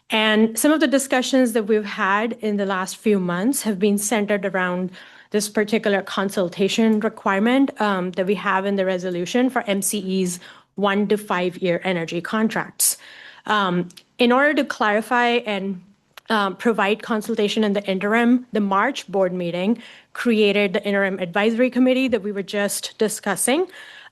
And some of the discussions that we've had in the last few months have been centered around this particular consultation requirement that we have in the resolution for MCE's 1 to 5 year energy contracts. In order to clarify and provide consultation in the interim, the March board meeting created the interim advisory committee that we were just discussing.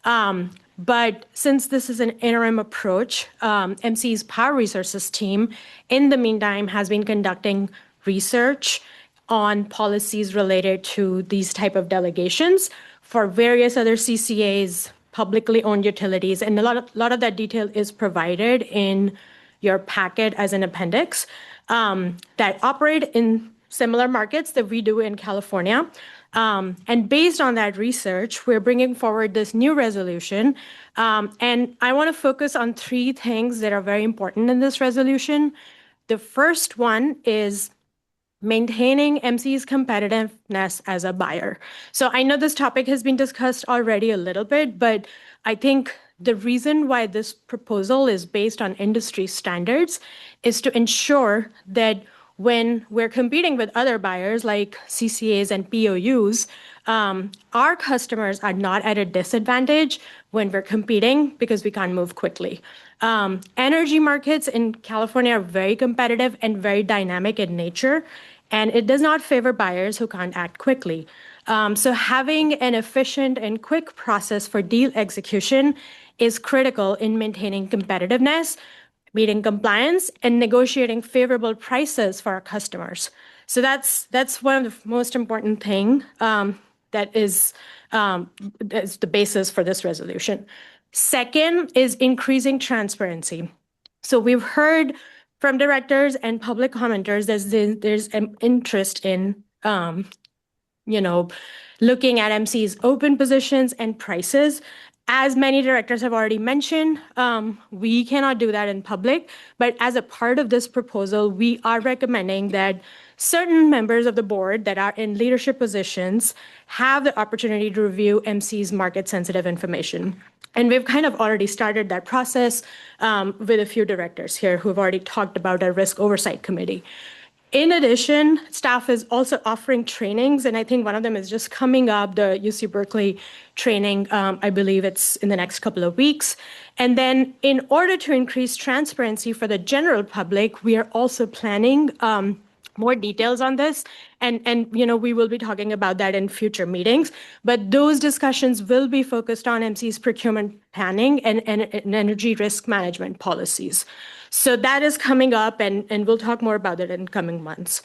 But since this is an interim approach, MCE's Power Resources team, in the meantime, has been conducting research on policies related to these type of delegations for various other CCAs, publicly owned utilities, and a lot of that detail is provided in your packet as an appendix that operate in similar markets that we do in California. And based on that research, we're bringing forward this new resolution. And I want to focus on 3 things that are very important in this resolution. The first one is maintaining MCE's competitiveness as a buyer. So I know this topic has been discussed already a little bit, but I think the reason why this proposal is based on industry standards is to ensure that when we're competing with other buyers like CCAs and POUs, our customers are not at a disadvantage when we're competing because we can't move quickly. Energy markets in California are very competitive and very dynamic in nature, and it does not favor buyers who can't act quickly. So having an efficient and quick process for deal execution is critical in maintaining competitiveness, meeting compliance, and negotiating favorable prices for our customers. So that's one of the most important thing that's the basis for this resolution. Second is increasing transparency. So we've heard from directors and public commenters that there's an interest in looking at MC's open positions and prices. As many directors have already mentioned, we cannot do that in public, but as a part of this proposal, we are recommending that certain members of the board that are in leadership positions have the opportunity to review MC's market-sensitive information. And we've kind of already started that process with a few directors here who have already talked about our risk oversight committee. In addition, staff is also offering trainings, and I think one of them is just coming up, the UC Berkeley training. I believe it's in the next couple of weeks. And then in order to increase transparency for the general public, we are also planning more details on this. And we will be talking about that in future meetings. But those discussions will be focused on MC's procurement planning and energy risk management policies. So that is coming up, and we'll talk more about it in coming months.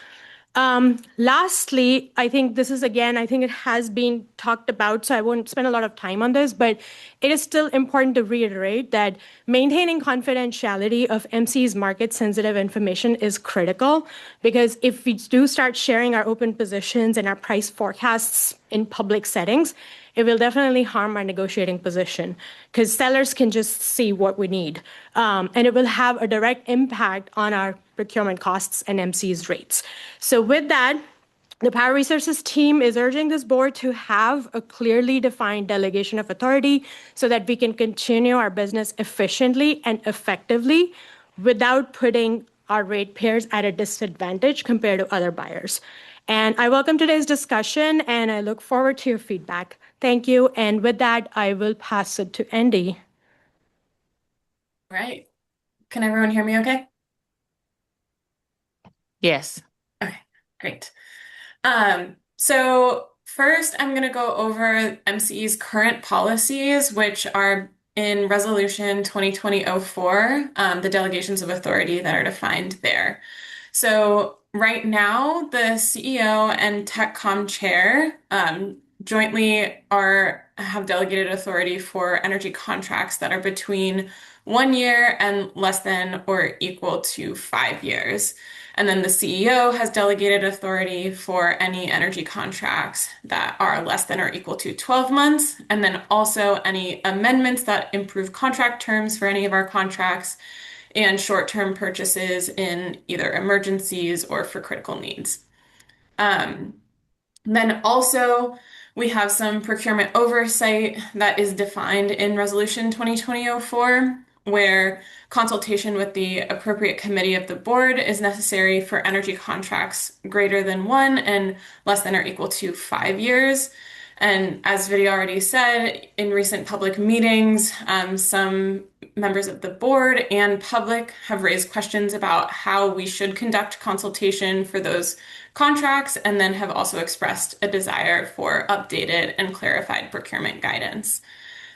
Lastly, I think it has been talked about, so I won't spend a lot of time on this, but it is still important to reiterate that maintaining confidentiality of MC's market-sensitive information is critical, because if we do start sharing our open positions and our price forecasts in public settings, it will definitely harm our negotiating position because sellers can just see what we need. And it will have a direct impact on our procurement costs and MC's rates. So with that, the Power Resources team is urging this board to have a clearly defined delegation of authority so that we can continue our business efficiently and effectively without putting our ratepayers at a disadvantage compared to other buyers. And I welcome today's discussion, and I look forward to your feedback. Thank you. And with that, I will pass it to Andy. All right. Can everyone hear me okay? Yes. Okay, great. So first, I'm going to go over MCE's current policies, which are in Resolution 2020-04, the delegations of authority that are defined there. So right now, the CEO and TechCom chair jointly have delegated authority for energy contracts that are between 1 year and less than or equal to 5 years. And then the CEO has delegated authority for any energy contracts that are less than or equal to 12 months. And then also any amendments that improve contract terms for any of our contracts and short-term purchases in either emergencies or for critical needs. Then also, we have some procurement oversight that is defined in Resolution 2020-04, where consultation with the appropriate committee of the board is necessary for energy contracts greater than 1 and less than or equal to 5 years. And as Vidya already said, in recent public meetings, some members of the board and public have raised questions about how we should conduct consultation for those contracts, and then have also expressed a desire for updated and clarified procurement guidance.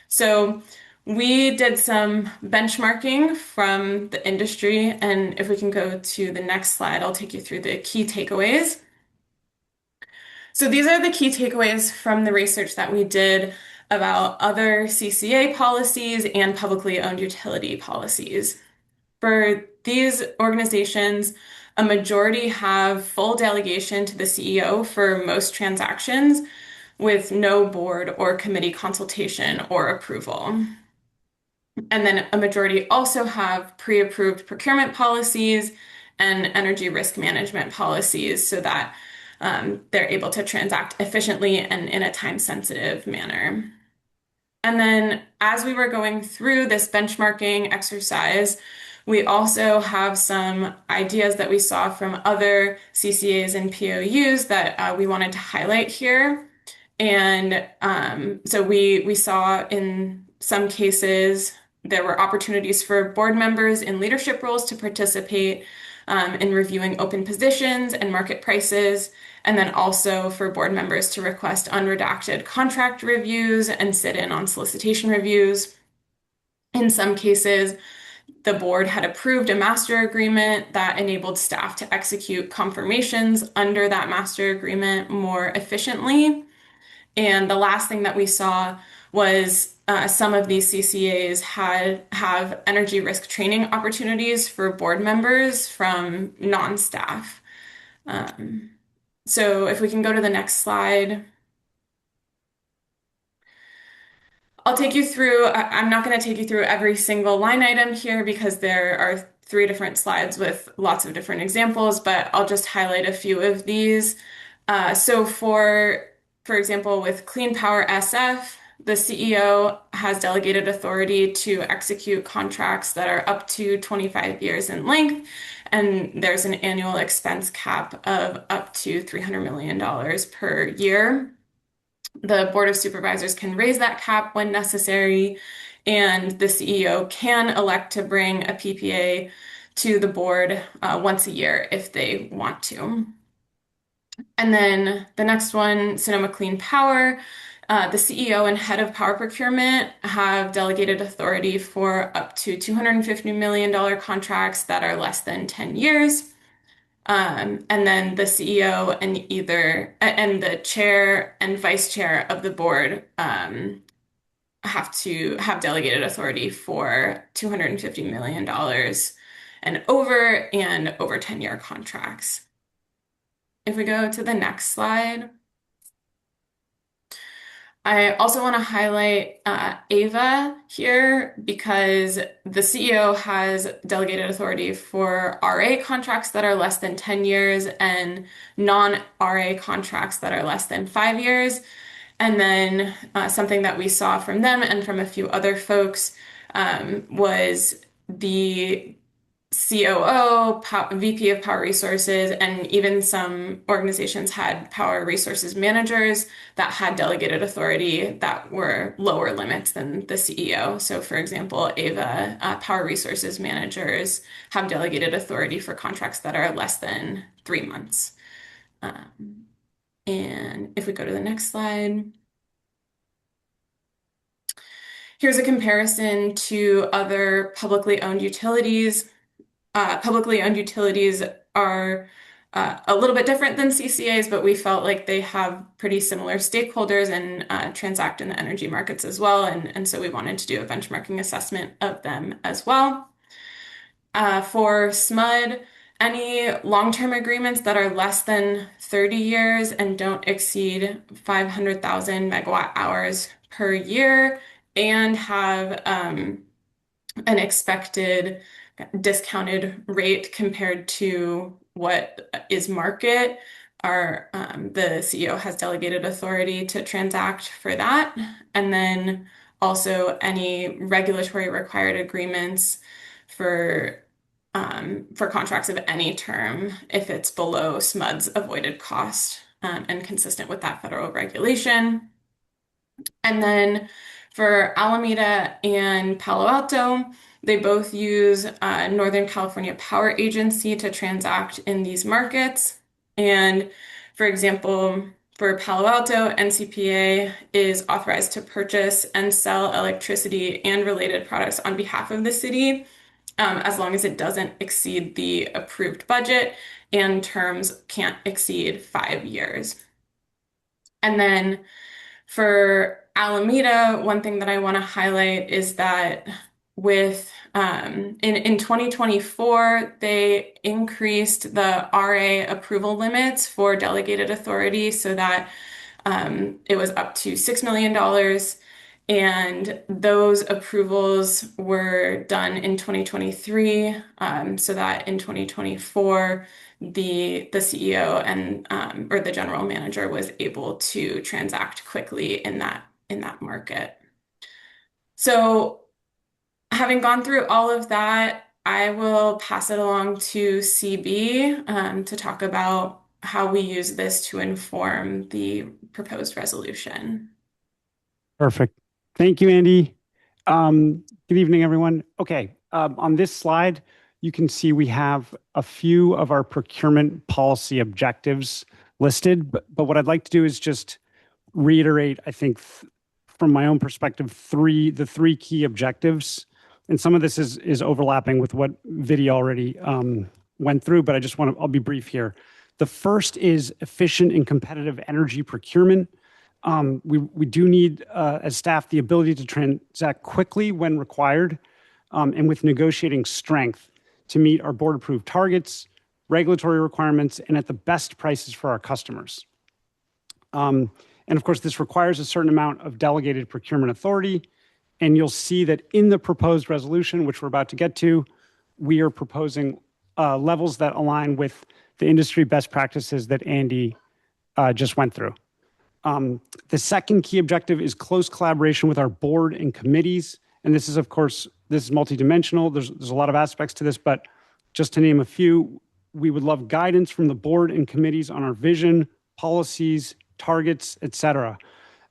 So we did some benchmarking from the industry, and if we can go to the next slide, I'll take you through the key takeaways. So these are the key takeaways from the research that we did about other CCA policies and publicly owned utility policies. For these organizations, a majority have full delegation to the CEO for most transactions with no board or committee consultation or approval. And then a majority also have pre-approved procurement policies and energy risk management policies so that they're able to transact efficiently and in a time-sensitive manner. And then as we were going through this benchmarking exercise, we also have some ideas that we saw from other CCAs and POUs that we wanted to highlight here. And so we saw in some cases there were opportunities for board members in leadership roles to participate in reviewing open positions and market prices, and then also for board members to request unredacted contract reviews and sit in on solicitation reviews. In some cases, the board had approved a master agreement that enabled staff to execute confirmations under that master agreement more efficiently. And the last thing that we saw was some of these CCAs have energy risk training opportunities for board members from non-staff. So if we can go to the next slide. I'll take you through, I'm not going to take you through every single line item here because there are 3 different slides with lots of different examples, but I'll just highlight a few of these. So for example, with Clean Power SF, the CEO has delegated authority to execute contracts that are up to 25 years in length, and there's an annual expense cap of up to $300 million per year. The Board of Supervisors can raise that cap when necessary, and the CEO can elect to bring a PPA to the board once a year if they want to. And then the next one, Sonoma Clean Power, the CEO and head of power procurement have delegated authority for up to $250 million contracts that are less than 10 years. And then the CEO and the chair and vice chair of the board have to have delegated authority for $250 million and over 10-year contracts. If we go to the next slide. I also want to highlight AVA here because the CEO has delegated authority for RA contracts that are less than 10 years and non-RA contracts that are less than 5 years. And then something that we saw from them and from a few other folks was the COO, VP of Power Resources, and even some organizations had power resources managers that had delegated authority that were lower limits than the CEO. So for example, AVA Power Resources managers have delegated authority for contracts that are less than 3 months. And if we go to the next slide. Here's a comparison to other publicly owned utilities. Publicly owned utilities are a little bit different than CCAs, but we felt like they have pretty similar stakeholders and transact in the energy markets as well. And so we wanted to do a benchmarking assessment of them as well. For SMUD, any long-term agreements that are less than 30 years and don't exceed 500,000 megawatt hours per year and have an expected discounted rate compared to what is market, the CEO has delegated authority to transact for that. And then also any regulatory required agreements for contracts of any term if it's below SMUD's avoided cost and consistent with that federal regulation. And then for Alameda and Palo Alto, they both use Northern California Power Agency to transact in these markets. And for example, for Palo Alto, NCPA is authorized to purchase and sell electricity and related products on behalf of the city, as long as it doesn't exceed the approved budget and terms can't exceed 5 years. And then for Alameda, one thing that I want to highlight is that with in 2024, they increased the RA approval limits for delegated authority so that it was up to $6 million. And those approvals were done in 2023, so that in 2024, the CEO and or the general manager was able to transact quickly in that market. So having gone through all of that, I will pass it along to CB to talk about how we use this to inform the proposed resolution. Perfect. Thank you, Andy. Good evening, everyone. Okay, on this slide, you can see we have a few of our procurement policy objectives listed, but what I'd like to do is just reiterate, I think, from my own perspective, the three key objectives. And some of this is overlapping with what Vidya already went through, but I'll be brief here. The first is efficient and competitive energy procurement. We do need, as staff, the ability to transact quickly when required, and with negotiating strength to meet our board-approved targets, regulatory requirements, and at the best prices for our customers. And of course, this requires a certain amount of delegated procurement authority. And you'll see that in the proposed resolution, which we're about to get to, we are proposing levels that align with the industry best practices that Andy just went through. The second key objective is close collaboration with our board and committees. And this is, of course, multidimensional. There's a lot of aspects to this, but just to name a few, we would love guidance from the board and committees on our vision, policies, targets, et cetera.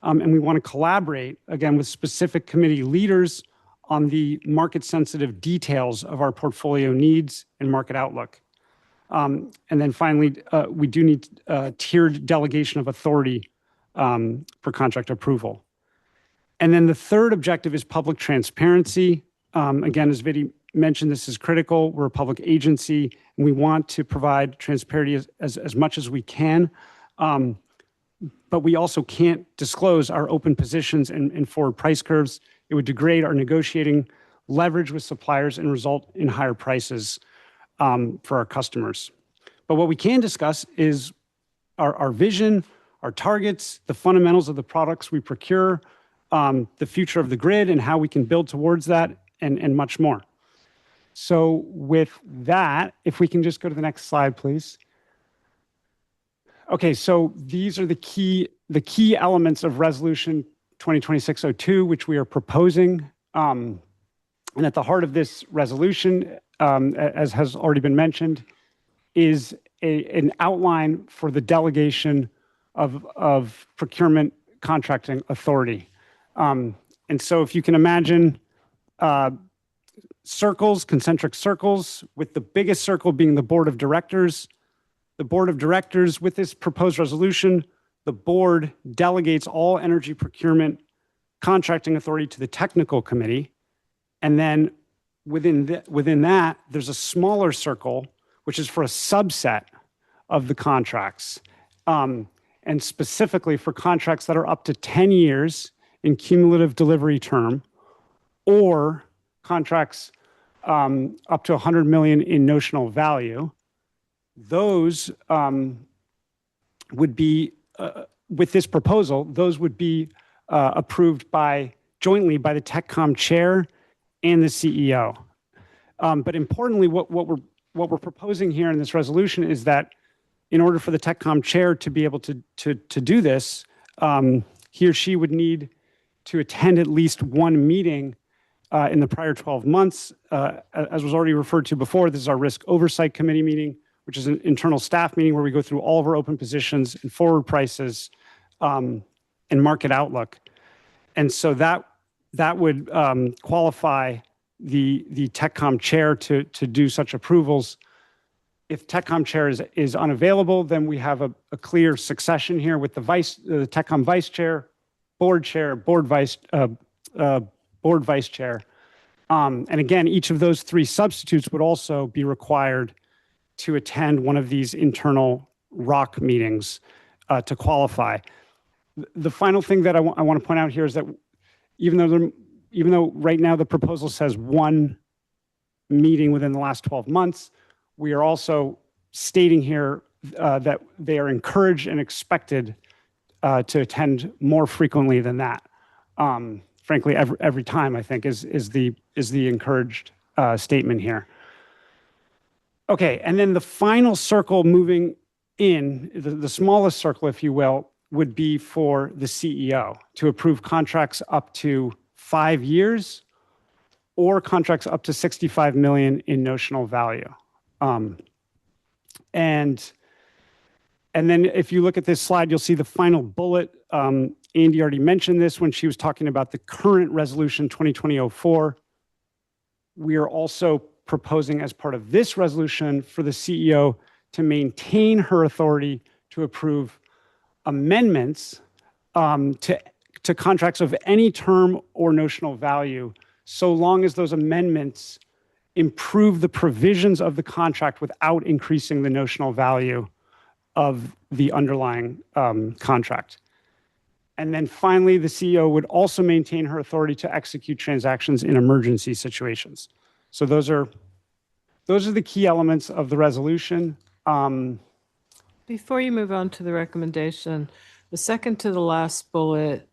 And we want to collaborate, again, with specific committee leaders on the market-sensitive details of our portfolio needs and market outlook. And then finally, we do need tiered delegation of authority for contract approval. And then the third objective is public transparency. Again, as Vidi mentioned, this is critical. We're a public agency, and we want to provide transparency as much as we can. But we also can't disclose our open positions and forward price curves. It would degrade our negotiating leverage with suppliers and result in higher prices for our customers. But what we can discuss is our vision, our targets, the fundamentals of the products we procure, the future of the grid and how we can build towards that, and much more. So with that, if we can just go to the next slide, please. Okay, so these are the key elements of Resolution 2026-02, which we are proposing. And at the heart of this resolution, as has already been mentioned, is an outline for the delegation of procurement contracting authority. And so if you can imagine circles, concentric circles, with the biggest circle being the board of directors. The board of directors, with this proposed resolution, the board delegates all energy procurement contracting authority to the technical committee. And then within that, there's a smaller circle, which is for a subset of the contracts. And specifically for contracts that are up to 10 years in cumulative delivery term, or contracts up to 100 million in notional value, those would be, with this proposal, those would be approved jointly by the TechCom chair and the CEO. But importantly, what we're proposing here in this resolution is that in order for the TechCom chair to be able to do this, he or she would need to attend at least one meeting in the prior 12 months. As was already referred to before, this is our Risk Oversight Committee meeting, which is an internal staff meeting where we go through all of our open positions and forward prices and market outlook. And so that would qualify the TechCom chair to do such approvals. If TechCom chair is unavailable, then we have a clear succession here with the TechCom vice chair, board chair, board vice chair. And again, each of those three substitutes would also be required to attend one of these internal ROC meetings to qualify. The final thing that I want to point out here is that even though right now the proposal says one meeting within the last 12 months, we are also stating here that they are encouraged and expected to attend more frequently than that. Frankly, every time, I think, is the encouraged statement here. Okay, and then the final circle moving in, the smallest circle, if you will, would be for the CEO to approve contracts up to 5 years or contracts up to 65 million in notional value. And then if you look at this slide, you'll see the final bullet. Andy already mentioned this when she was talking about the current resolution 2020-04. We are also proposing as part of this resolution for the CEO to maintain her authority to approve amendments to contracts of any term or notional value, so long as those amendments improve the provisions of the contract without increasing the notional value of the underlying contract. And then finally, the CEO would also maintain her authority to execute transactions in emergency situations. So those are the key elements of the resolution. Before you move on to the recommendation, the second to the last bullet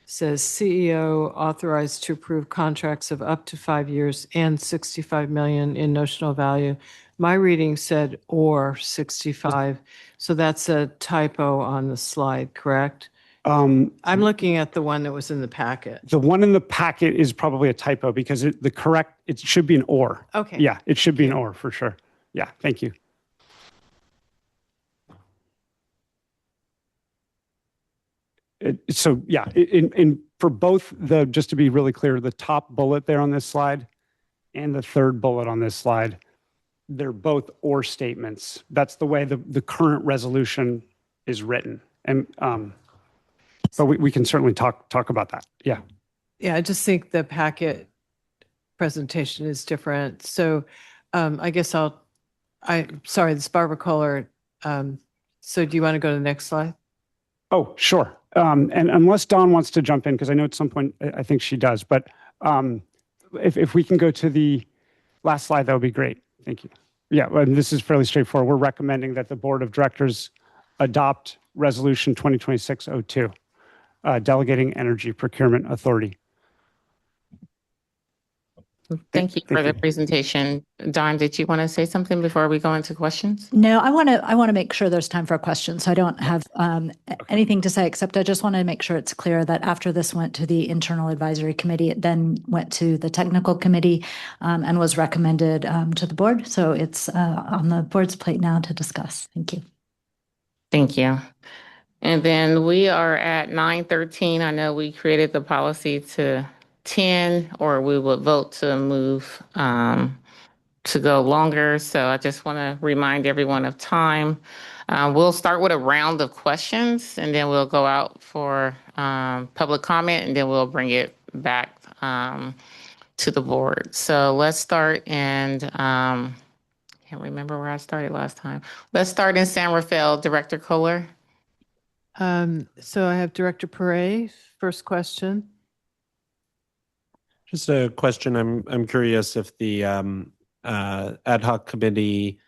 says CEO authorized to approve contracts of up to 5 years and 65 million in notional value. My reading said or 65, so that's a typo on the slide, correct? I'm looking at the one that was in the packet. The one in the packet is probably a typo because it should be an or. Okay. Yeah, it should be an or for sure. Yeah, thank you. So yeah, for both just to be really clear, the top bullet there on this slide and the third bullet on this slide, they're both or statements. That's the way the current resolution is written. And but we can certainly talk about that. Yeah. Yeah, I just think the packet presentation is different. So I guess sorry, this is Barbara Kohler. So do you want to go to the next slide? Oh, sure. And unless Dawn wants to jump in, because I know at some point I think she does, but if we can go to the last slide, that would be great. Thank you. Yeah, and this is fairly straightforward. We're recommending that the Board of Directors adopt Resolution 2026-02, Delegating Energy Procurement Authority. Thank you for the presentation. Dawn, did you want to say something before we go into questions? No, I want to make sure there's time for questions. So I don't have anything to say, except I just want to make sure it's clear that after this went to the Internal Advisory Committee, it then went to the Technical Committee and was recommended to the board. So it's on the board's plate now to discuss. Thank you. Thank you. And then we are at 9:13. I know we created the policy to 10, or we would vote to move to go longer. So I just want to remind everyone of time. We'll start with a round of questions, and then we'll go out for public comment, and then we'll bring it back to the board. So let's start and Can't remember where I started last time. Let's start in San Rafael. Director Kohler. So I have Director Perez, first question. Just a question. I'm curious if the ad hoc committee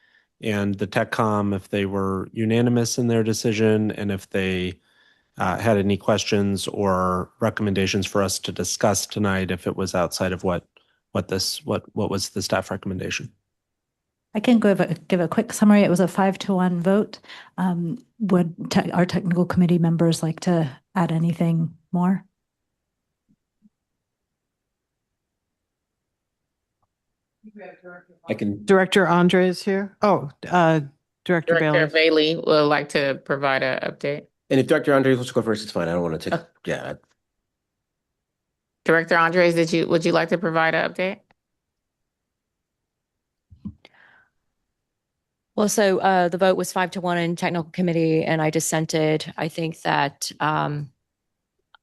and the TechCom, if they were unanimous in their decision, and if they had any questions or recommendations for us to discuss tonight, if it was outside of what was the staff recommendation. I can give a quick summary. It was a 5-1 vote. Would our technical committee members like to add anything more? I can. Director Andre is here. Oh, Director Director Bailey. Bailey would like to provide an update. And if Dr. Andres wants to go first, it's fine. I don't want to take. Yeah. Director Andres, would you like to provide an update? Well, so the vote was 5-1 in technical committee, and I dissented. I think that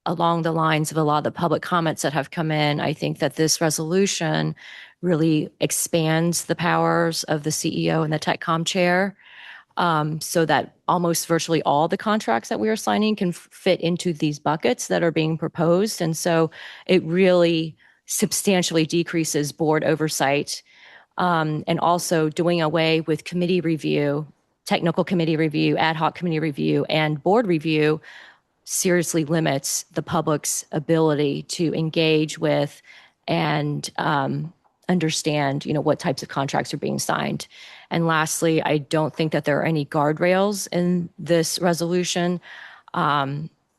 along the lines of a lot of the public comments that have come in, I think that this resolution really expands the powers of the CEO and the TechCom chair, so that almost virtually all the contracts that we are signing can fit into these buckets that are being proposed. And so it really substantially decreases board oversight, and also doing away with committee review, technical committee review, ad hoc committee review, and board review seriously limits the public's ability to engage with and understand, what types of contracts are being signed. And lastly, I don't think that there are any guardrails in this resolution.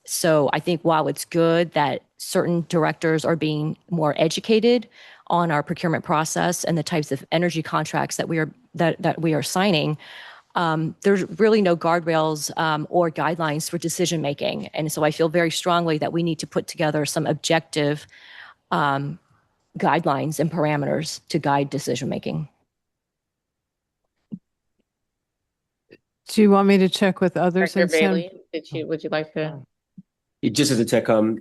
So I think while it's good that certain directors are being more educated on our procurement process and the types of energy contracts that we are signing, there's really no guardrails or guidelines for decision making. And so I feel very strongly that we need to put together some objective guidelines and parameters to guide decision making. Do you want me to check with others? Director Bailey, would you like to? Just as a TechCom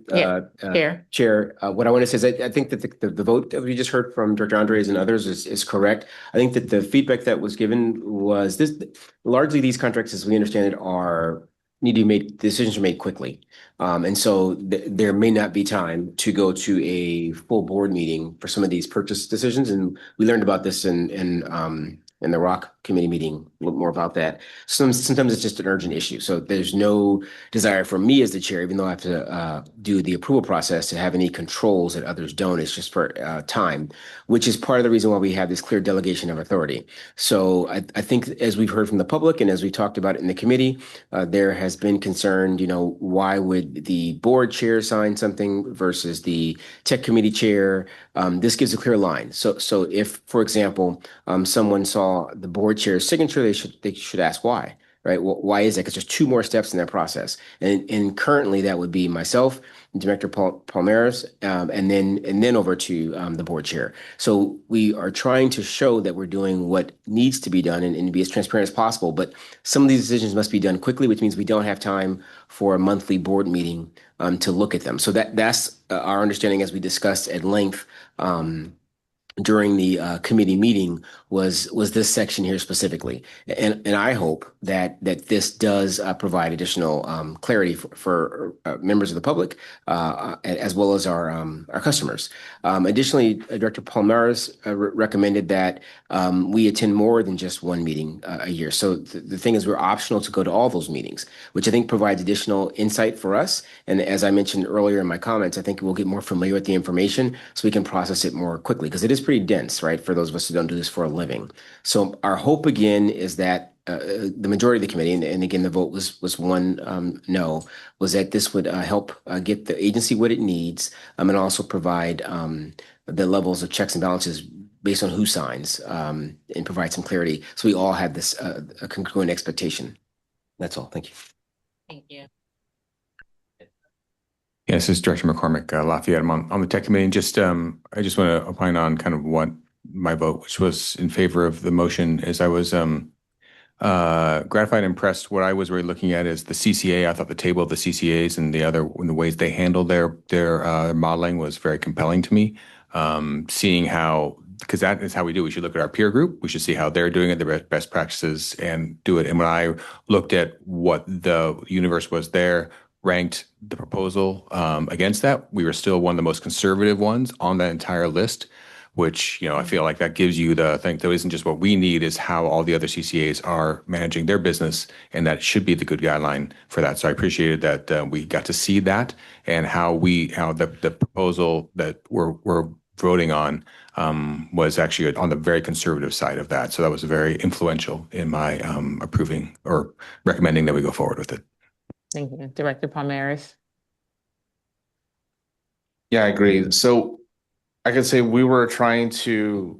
chair, what I want to say is I think that the vote that we just heard from Director Andres and others is correct. I think that the feedback that was given was this: largely these contracts, as we understand it, need to be made, decisions are made quickly. And so there may not be time to go to a full board meeting for some of these purchase decisions. And we learned about this in the ROC committee meeting, a little more about that. Sometimes it's just an urgent issue. So there's no desire from me as the chair, even though I have to do the approval process, to have any controls that others don't. It's just for time, which is part of the reason why we have this clear delegation of authority. So I think, as we've heard from the public and as we talked about it in the committee, there has been concern, why would the board chair sign something versus the tech committee chair? This gives a clear line. So if, for example, someone saw the board chair's signature, they should ask why, right? Well, why is that? Because there's two more steps in that process, and currently that would be myself, Director Palmeras, and then over to the board chair. So we are trying to show that we're doing what needs to be done and be as transparent as possible. But some of these decisions must be done quickly, which means we don't have time for a monthly board meeting to look at them. So that's our understanding, as we discussed at length during the committee meeting, was this section here specifically, and I hope that this does provide additional clarity for members of the public as well as our customers. Additionally, Director Palmeras recommended that we attend more than just one meeting a year. So the thing is, we're optional to go to all those meetings, which I think provides additional insight for us. And as I mentioned earlier in my comments, I think we'll get more familiar with the information so we can process it more quickly, because it is pretty dense, right, for those of us who don't do this for a living. So our hope, again, is that the majority of the committee, and again, the vote was one no, was that this would help get the agency what it needs, and also provide the levels of checks and balances based on who signs, and provide some clarity so we all have this a congruent expectation. That's all. Thank you. Thank you. Yes, this is Director McCormick, Lafayette. I'm on the tech committee. And I just want to opine on kind of what my vote, which was in favor of the motion, is I was gratified and impressed. What I was really looking at is the CCA. I thought the table of the CCAs and the ways they handled their modeling was very compelling to me. Seeing how because that is how we do. We should look at our peer group. We should see how they're doing it, the best practices, and do it. And when I looked at what the universe was there, ranked the proposal against that, we were still one of the most conservative ones on that entire list, which, I feel like that gives you the thing that isn't just what we need, is how all the other CCAs are managing their business, and that should be the good guideline for that. So I appreciated that we got to see that, and how the proposal that we're voting on was actually on the very conservative side of that. So that was very influential in my approving or recommending that we go forward with it. Thank you. Director Palmares. Yeah, I agree. So I could say we were trying to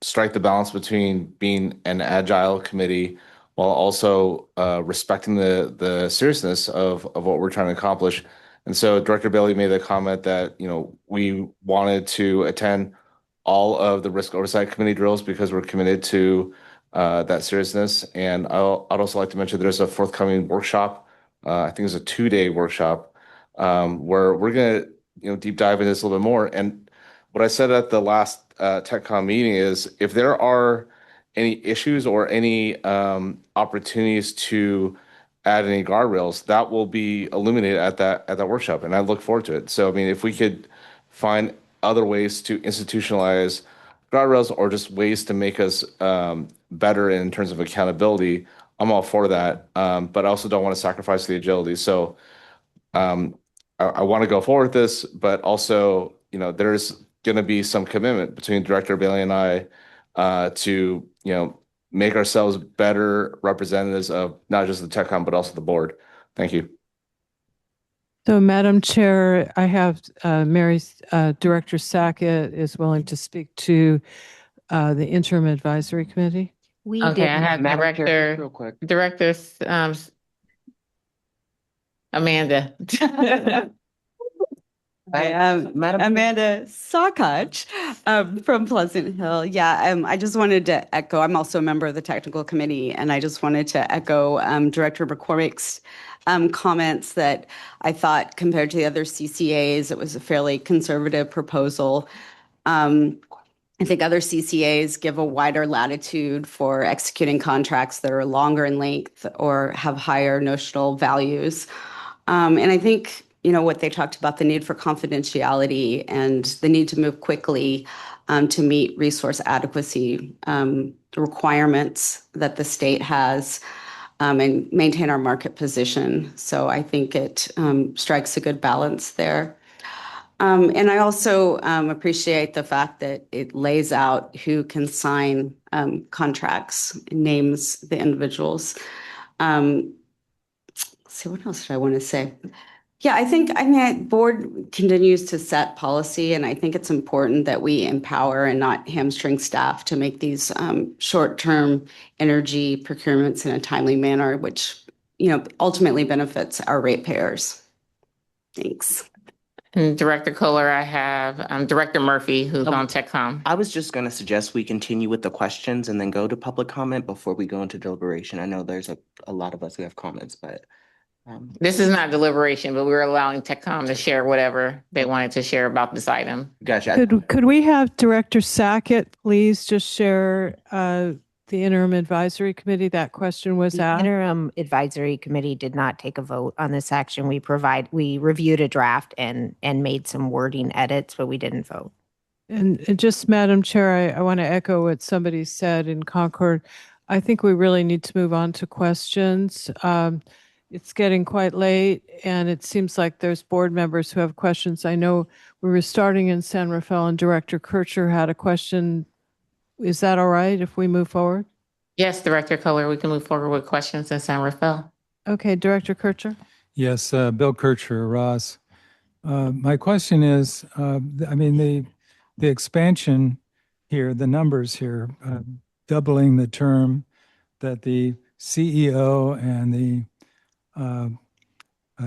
strike the balance between being an agile committee while also respecting the seriousness of what we're trying to accomplish. And so Director Bailey made the comment that, we wanted to attend all of the risk oversight committee drills because we're committed to that seriousness. And I'd also like to mention there's a forthcoming workshop. I think it's a 2-day workshop where we're going to deep dive into this a little bit more. And what I said at the last TechCom meeting is, if there are any issues or any opportunities to add any guardrails, that will be illuminated at that workshop, and I look forward to it. So, I mean, if we could find other ways to institutionalize guardrails or just ways to make us better in terms of accountability, I'm all for that. But I also don't want to sacrifice the agility. So I want to go forward with this, but also, there's going to be some commitment between Director Bailey and I to, make ourselves better representatives of not just the TechCom, but also the board. Thank you. So, Madam Chair, I have Director Sackett is willing to speak to the Interim Advisory Committee. Okay, I have Madam Chair, Director, just real quick. Director Amanda. I am Amanda Sakach from Pleasant Hill. Yeah, I just wanted to echo, I'm also a member of the technical committee, and I just wanted to echo Director McCormick's comments that I thought compared to the other CCAs, it was a fairly conservative proposal. I think other CCAs give a wider latitude for executing contracts that are longer in length or have higher notional values. And I think, what they talked about, the need for confidentiality and the need to move quickly to meet resource adequacy requirements that the state has and maintain our market position. So I think it strikes a good balance there. And I also appreciate the fact that it lays out who can sign contracts, names the individuals. Let's see, what else did I want to say? Yeah, I mean, board continues to set policy, and I think it's important that we empower and not hamstring staff to make these short-term energy procurements in a timely manner, which, ultimately benefits our ratepayers. Thanks. And Director Kohler, I have Director Murphy, who's on TechCom. I was just going to suggest we continue with the questions and then go to public comment before we go into deliberation. I know there's a lot of us who have comments, but This is not deliberation, but we're allowing TechCom to share whatever they wanted to share about this item. Gotcha. Could we have Director Sackett please just share the Interim Advisory Committee? That question was The asked. Interim Advisory Committee did not take a vote on this action. We reviewed a draft and made some wording edits, but we didn't vote. And just, Madam Chair, I want to echo what somebody said in Concord. I think we really need to move on to questions. It's getting quite late, and it seems like there's board members who have questions. I know we were starting in San Rafael, and Director Kircher had a question. Is that all right if we move forward? Yes, Director Kohler, we can move forward with questions in San Rafael. Okay, Director Kircher. Yes, Bill Kircher, Ross. My question is, I mean, the expansion here, the numbers here, doubling the term that the CEO and the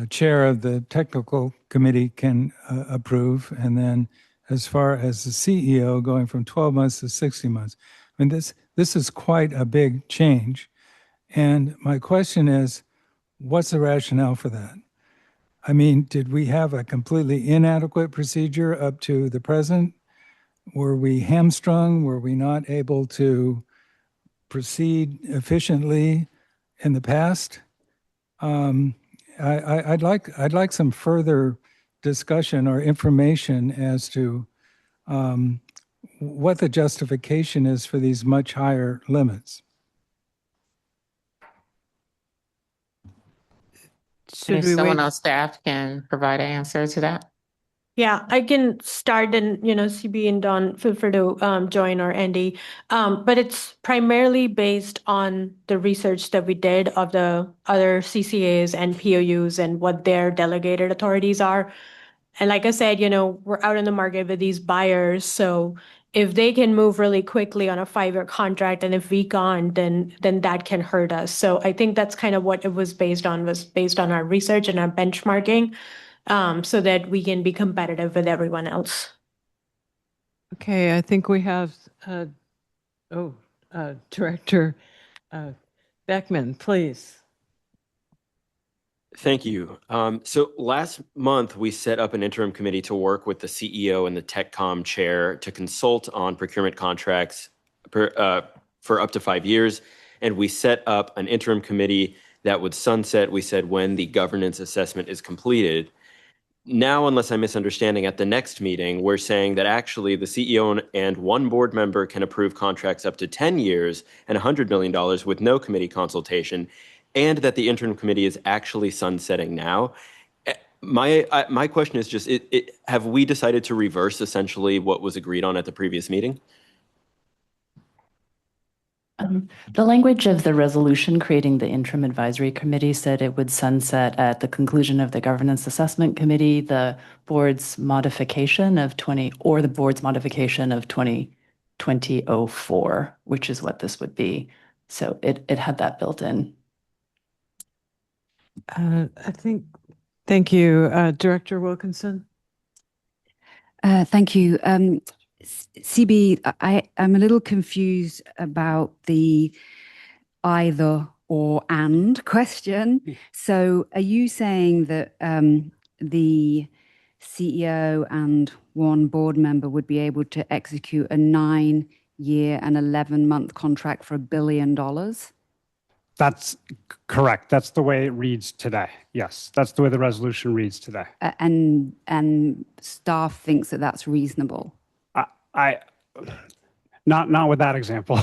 chair of the technical committee can approve, and then as far as the CEO going from 12 months to 60 months. I mean, this is quite a big change. And my question is, what's the rationale for that? I mean, did we have a completely inadequate procedure up to the present? Were we hamstrung? Were we not able to proceed efficiently in the past? I'd like some further discussion or information as to what the justification is for these much higher limits. If someone on staff can provide an answer to that. Yeah, I can start and, CB and Don, feel free to join, or Andy. But it's primarily based on the research that we did of the other CCAs and POUs and what their delegated authorities are. And like I said, we're out in the market with these buyers. So if they can move really quickly on a 5-year contract, and if we can't, then that can hurt us. So I think that's kind of what it was based on our research and our benchmarking, so that we can be competitive with everyone else. Okay, I think we have, Director Beckman, please. Thank you. So last month, we set up an interim committee to work with the CEO and the TechCom chair to consult on procurement contracts for up to 5 years. And we set up an interim committee that would sunset, we said, when the governance assessment is completed. Now, unless I'm misunderstanding, at the next meeting, we're saying that actually the CEO and one board member can approve contracts up to 10 years and $100 million with no committee consultation, and that the interim committee is actually sunsetting now. My question is just, have we decided to reverse essentially what was agreed on at the previous meeting? The language of the resolution creating the interim advisory committee said it would sunset at the conclusion of the governance assessment committee, the board's modification of 2004, which is what this would be. So it had that built in. Thank you. Director Wilkinson? Thank you. CB, I'm a little confused about the either or and question. So are you saying that the CEO and one board member would be able to execute a 9-year and 11-month contract for $1 billion? That's correct. That's the way it reads today. Yes, that's the way the resolution reads today. And staff thinks that that's reasonable? Not with that example.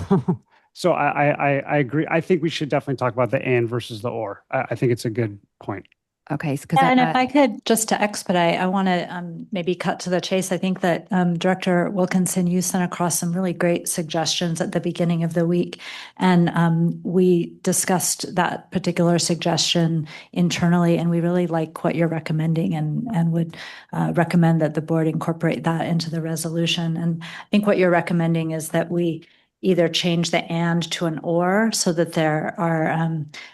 So I agree. I think we should definitely talk about the and versus the or. I think it's a good point. Okay. And if I could, just to expedite, I want to maybe cut to the chase. I think that Director Wilkinson, you sent across some really great suggestions at the beginning of the week. And we discussed that particular suggestion internally, and we really like what you're recommending, and would recommend that the board incorporate that into the resolution. And I think what you're recommending is that we either change the and to an or, so that there are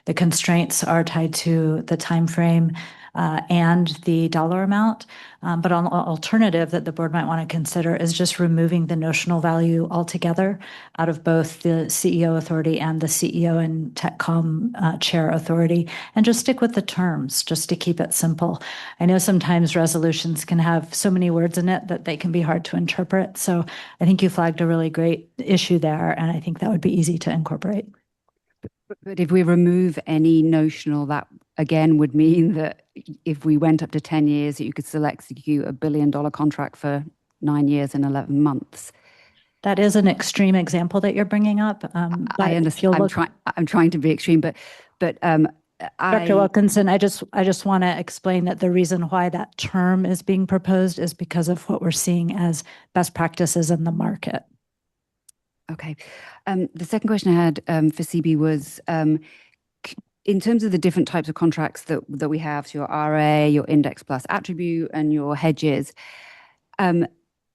the constraints are tied to the time frame and the dollar amount. But an alternative that the board might want to consider is just removing the notional value altogether out of both the CEO authority and the CEO and TechCom chair authority, and just stick with the terms, just to keep it simple. I know sometimes resolutions can have so many words in it that they can be hard to interpret. So I think you flagged a really great issue there, and I think that would be easy to incorporate. But if we remove any notional, that again would mean that if we went up to 10 years, that you could still execute a $1 billion contract for 9 years and 11 months. That is an extreme example that you're bringing up. I understand. I'm trying to be extreme, but Dr. Wilkinson, I just want to explain that the reason why that term is being proposed is because of what we're seeing as best practices in the market. Okay. The second question I had for CB was, in terms of the different types of contracts that we have, so your RA, your index plus attribute, and your hedges,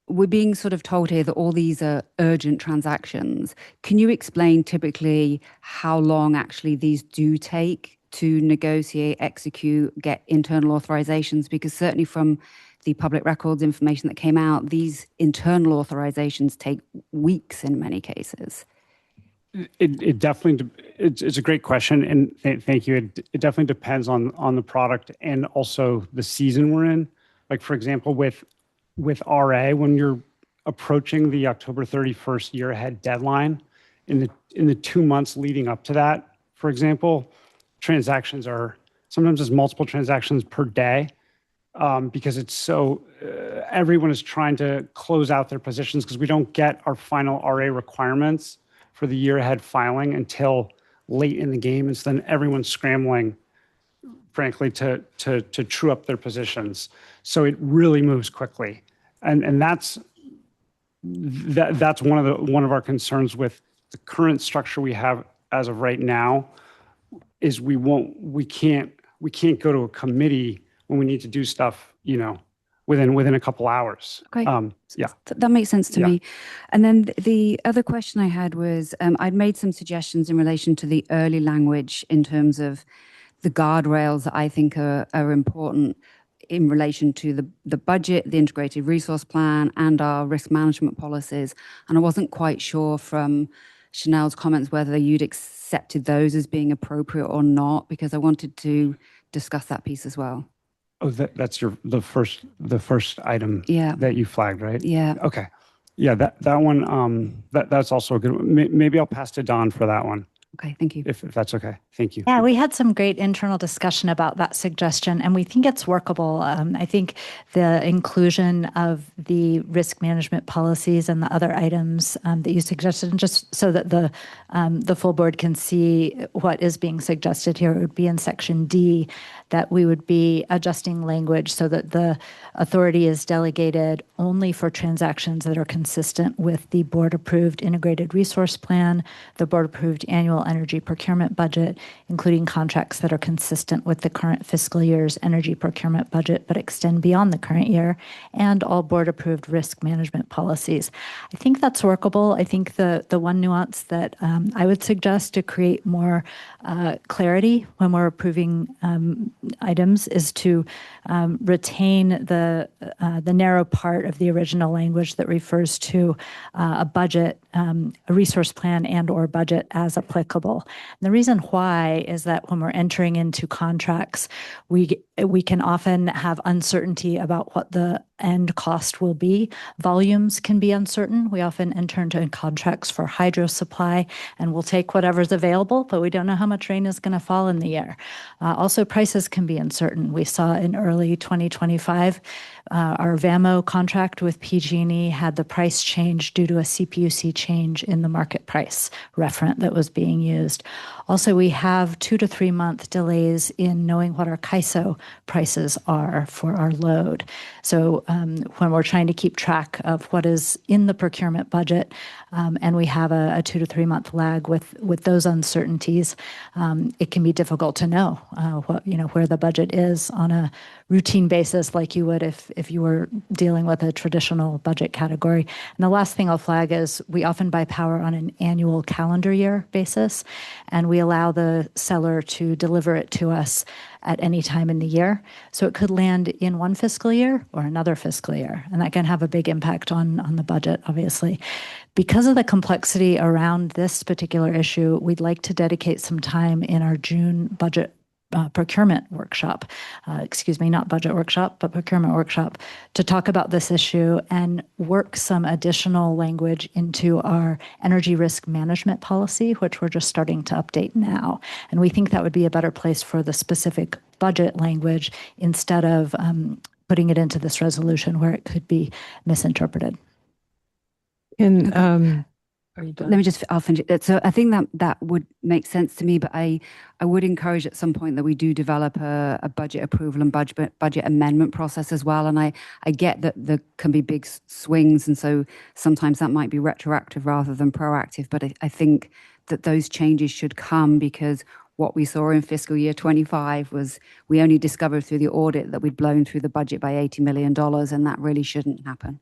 we're being sort of told here that all these are urgent transactions. Can you explain typically how long actually these do take to negotiate, execute, get internal authorizations? Because certainly from the public records information that came out, these internal authorizations take weeks in many cases. It definitely, it's a great question, and thank you. It definitely depends on the product and also the season we're in. Like, for example, with RA, when you're approaching the October 31st year ahead deadline, in the 2 months leading up to that, for example, transactions are sometimes there's multiple transactions per day, because it's so everyone is trying to close out their positions because we don't get our final RA requirements for the year ahead filing until late in the game, and so then everyone's scrambling, frankly, to true up their positions. So it really moves quickly, and that's one of our concerns with the current structure we have as of right now, is we can't go to a committee when we need to do stuff, within a couple hours. Okay. Yeah. That makes sense to Yeah. me. And then the other question I had was, I'd made some suggestions in relation to the early language in terms of the guardrails that I think are important in relation to the budget, the integrated resource plan, and our risk management policies. And I wasn't quite sure from Chanel's comments whether you'd accepted those as being appropriate or not, because I wanted to discuss that piece as well. Oh, that's the first item that you flagged, right? Yeah. Okay. Yeah, that one, that's also a good one. Maybe I'll pass to Don for that one. Okay, thank you. If that's okay. Thank you. Yeah, we had some great internal discussion about that suggestion, and we think it's workable. I think the inclusion of the risk management policies and the other items that you suggested, and just so that the full board can see what is being suggested here, it would be in section D, that we would be adjusting language so that the authority is delegated only for transactions that are consistent with the board-approved integrated resource plan, the board-approved annual energy procurement budget, including contracts that are consistent with the current fiscal year's energy procurement budget but extend beyond the current year, and all board-approved risk management policies. I think that's workable. I think the one nuance that I would suggest to create more clarity when we're approving items is to retain the narrow part of the original language that refers to a budget, a resource plan and/or budget as applicable. And the reason why is that when we're entering into contracts, we can often have uncertainty about what the end cost will be. Volumes can be uncertain. We often enter into contracts for hydro supply, and we'll take whatever's available, but we don't know how much rain is going to fall in the year. Also, prices can be uncertain. We saw in early 2025, our VAMO contract with PG&E had the price change due to a CPUC change in the market price referent that was being used. Also, we have 2 to 3 month delays in knowing what our CAISO prices are for our load. So when we're trying to keep track of what is in the procurement budget, and we have a 2 to 3 month lag with those uncertainties, it can be difficult to know where the budget is on a routine basis, like you would if you were dealing with a traditional budget category. And the last thing I'll flag is we often buy power on an annual calendar year basis, and we allow the seller to deliver it to us at any time in the year. So it could land in one fiscal year or another fiscal year, and that can have a big impact on the budget, obviously. Because of the complexity around this particular issue, we'd like to dedicate some time in our June budget procurement workshop, not budget workshop, but procurement workshop, to talk about this issue and work some additional language into our energy risk management policy, which we're just starting to update now. And we think that would be a better place for the specific budget language instead of putting it into this resolution where it could be misinterpreted. Let me just, I'll finish it. So I think that would make sense to me, but I would encourage at some point that we do develop a budget approval and budget amendment process as well. And I get that there can be big swings, and so sometimes that might be retroactive rather than proactive. But I think that those changes should come because what we saw in fiscal year 25 was we only discovered through the audit that we'd blown through the budget by $80 million, and that really shouldn't happen.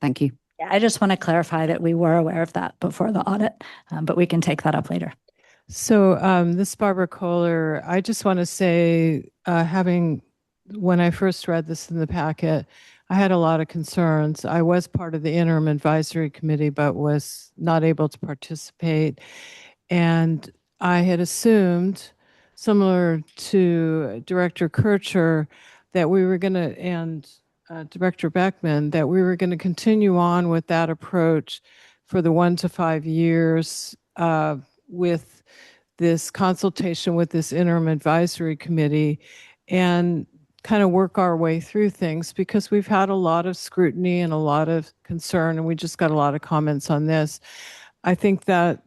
Thank you. Yeah, I just want to clarify that we were aware of that before the audit, but we can take that up later. So this is Barbara Kohler. I just want to say, when I first read this in the packet, I had a lot of concerns. I was part of the interim advisory committee, but was not able to participate. And I had assumed, similar to Director Kircher, that we were going to, and Director Beckman that we were going to continue on with that approach for the 1 to 5 years with this consultation with this interim advisory committee and kind of work our way through things because we've had a lot of scrutiny and a lot of concern, and we just got a lot of comments on this. I think that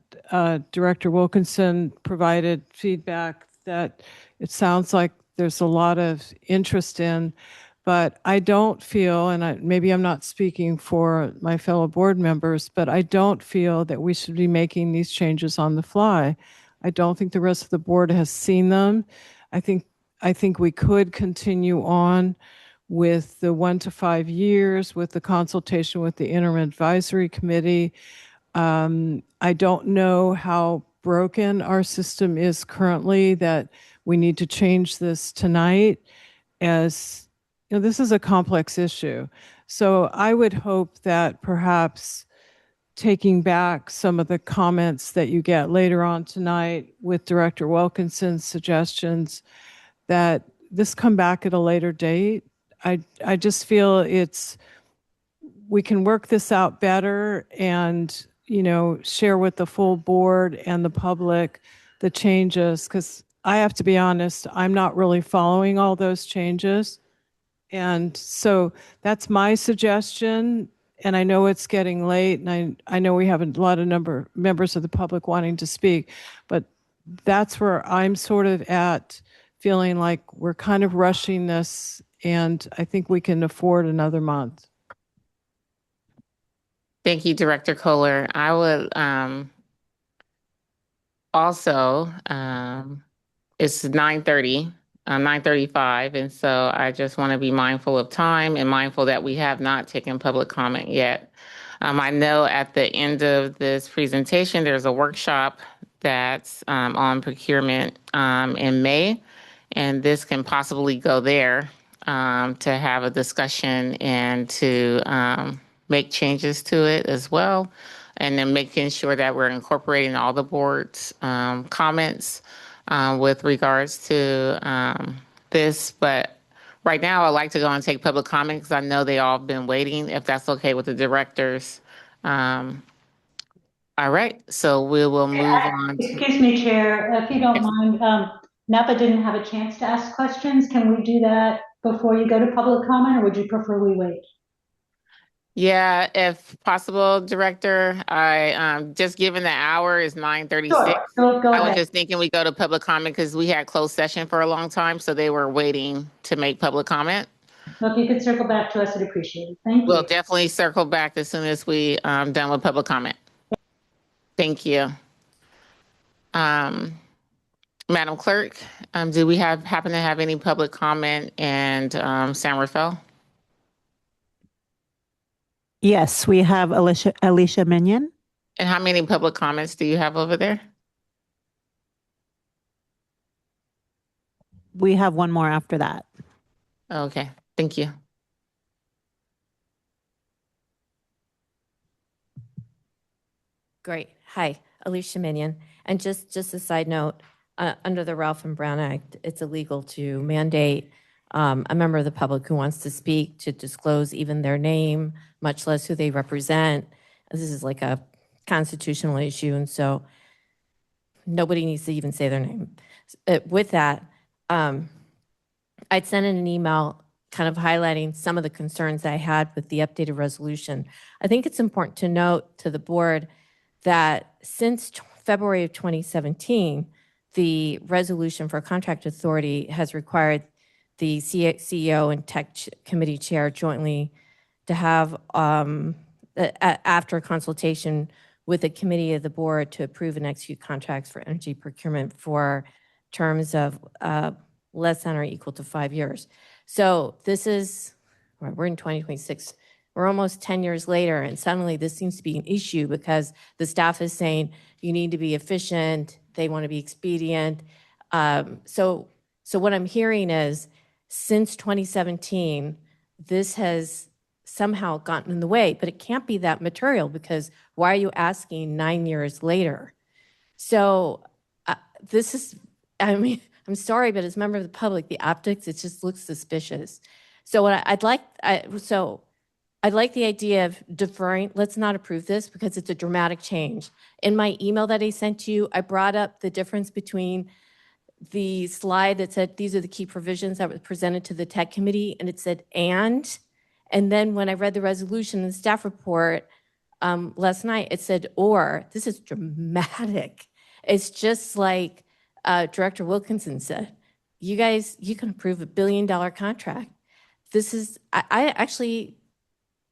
Director Wilkinson provided feedback that it sounds like there's a lot of interest in, but I don't feel, and maybe I'm not speaking for my fellow board members, but I don't feel that we should be making these changes on the fly. I don't think the rest of the board has seen them. I think we could continue on with the 1 to 5 years with the consultation with the interim advisory committee. I don't know how broken our system is currently that we need to change this tonight, as you know, this is a complex issue. So I would hope that perhaps taking back some of the comments that you get later on tonight with Director Wilkinson's suggestions, that this come back at a later date. I just feel we can work this out better and, you know, share with the full board and the public the changes, because I have to be honest, I'm not really following all those changes. And so that's my suggestion. And I know it's getting late, and I know we have a lot of members of the public wanting to speak, but that's where I'm sort of at, feeling like we're kind of rushing this, and I think we can afford another month. Thank you, Director Kohler. I would also, it's 9:30, 9:35, and so I just want to be mindful of time and mindful that we have not taken public comment yet. I know at the end of this presentation, there's a workshop that's on procurement in May, and this can possibly go there to have a discussion and to make changes to it as well, and then making sure that we're incorporating all the board's comments with regards to this. But right now, I'd like to go and take public comment because I know they all have been waiting, if that's okay with the directors. All right, so we will move on. Excuse me, Chair, if you don't mind, Napa didn't have a chance to ask questions. Can we do that before you go to public comment, or would you prefer we wait? Yeah, if possible, Director. I just given the hour is 9:36. Sure, go I was ahead. just thinking we go to public comment because we had closed session for a long time, so they were waiting to make public comment. Well, if you could circle back to us, I'd appreciate it. Thank you. We'll definitely circle back as soon as we done with public comment. Thank you. Madam Clerk, do we happen to have any public comment in San Rafael? Yes, we have Alicia Minion. And how many public comments do you have over there? We have one more after that. Okay, thank you. Great. Hi, Alicia Minion. And just a side note, under the Ralph and Brown Act, it's illegal to mandate a member of the public who wants to speak to disclose even their name, much less who they represent. This is like a constitutional issue, and so nobody needs to even say their name. With that, I'd sent in an email kind of highlighting some of the concerns I had with the updated resolution. I think it's important to note to the board that since February of 2017, the resolution for contract authority has required the CEO and Tech Committee Chair jointly to have, after consultation with a committee of the board, to approve and execute contracts for energy procurement for terms of less than or equal to 5 years. So this is, we're in 2026. We're almost 10 years later, and suddenly this seems to be an issue because the staff is saying you need to be efficient, they want to be expedient. So what I'm hearing is since 2017, this has somehow gotten in the way, but it can't be that material because why are you asking 9 years later? So this is, I mean, I'm sorry, but as a member of the public, the optics, it just looks suspicious. So what I'd like, I'd like the idea of deferring. Let's not approve this because it's a dramatic change. In my email that I sent to you, I brought up the difference between the slide that said these are the key provisions that were presented to the tech committee, and it said and then when I read the resolution and the staff report last night, it said or. This is dramatic. It's just like Director Wilkinson said, you guys, you can approve $1 billion contract. This is, I actually,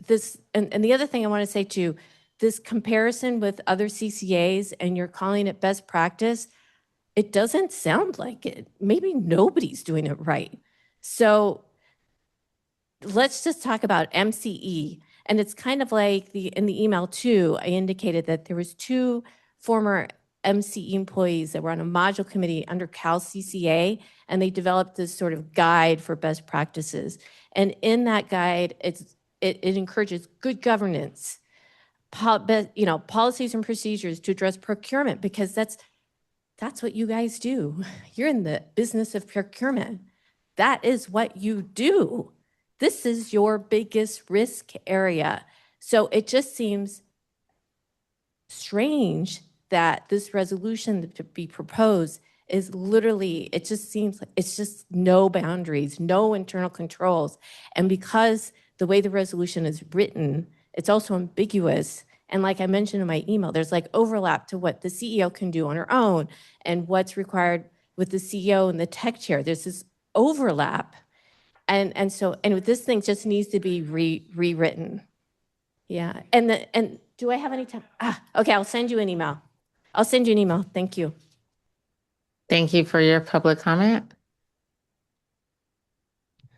this, and the other thing I want to say too, this comparison with other CCAs and you're calling it best practice, it doesn't sound like it. Maybe nobody's doing it right. So let's just talk about MCE. And it's kind of like in the email too, I indicated that there was 2 former MCE employees that were on a module committee under Cal CCA, and they developed this sort of guide for best practices. And in that guide, it encourages good governance, policies and procedures to address procurement, because that's what you guys do. You're in the business of procurement. That is what you do. This is your biggest risk area. So it just seems strange that this resolution to be proposed is literally, it just seems like it's just no boundaries, no internal controls. And because the way the resolution is written, it's also ambiguous. And like I mentioned in my email, there's like overlap to what the CEO can do on her own and what's required with the CEO and the tech chair. There's this overlap. And this thing just needs to be rewritten. Yeah. And do I have any time? Okay, I'll send you an email. Thank you. Thank you for your public comment.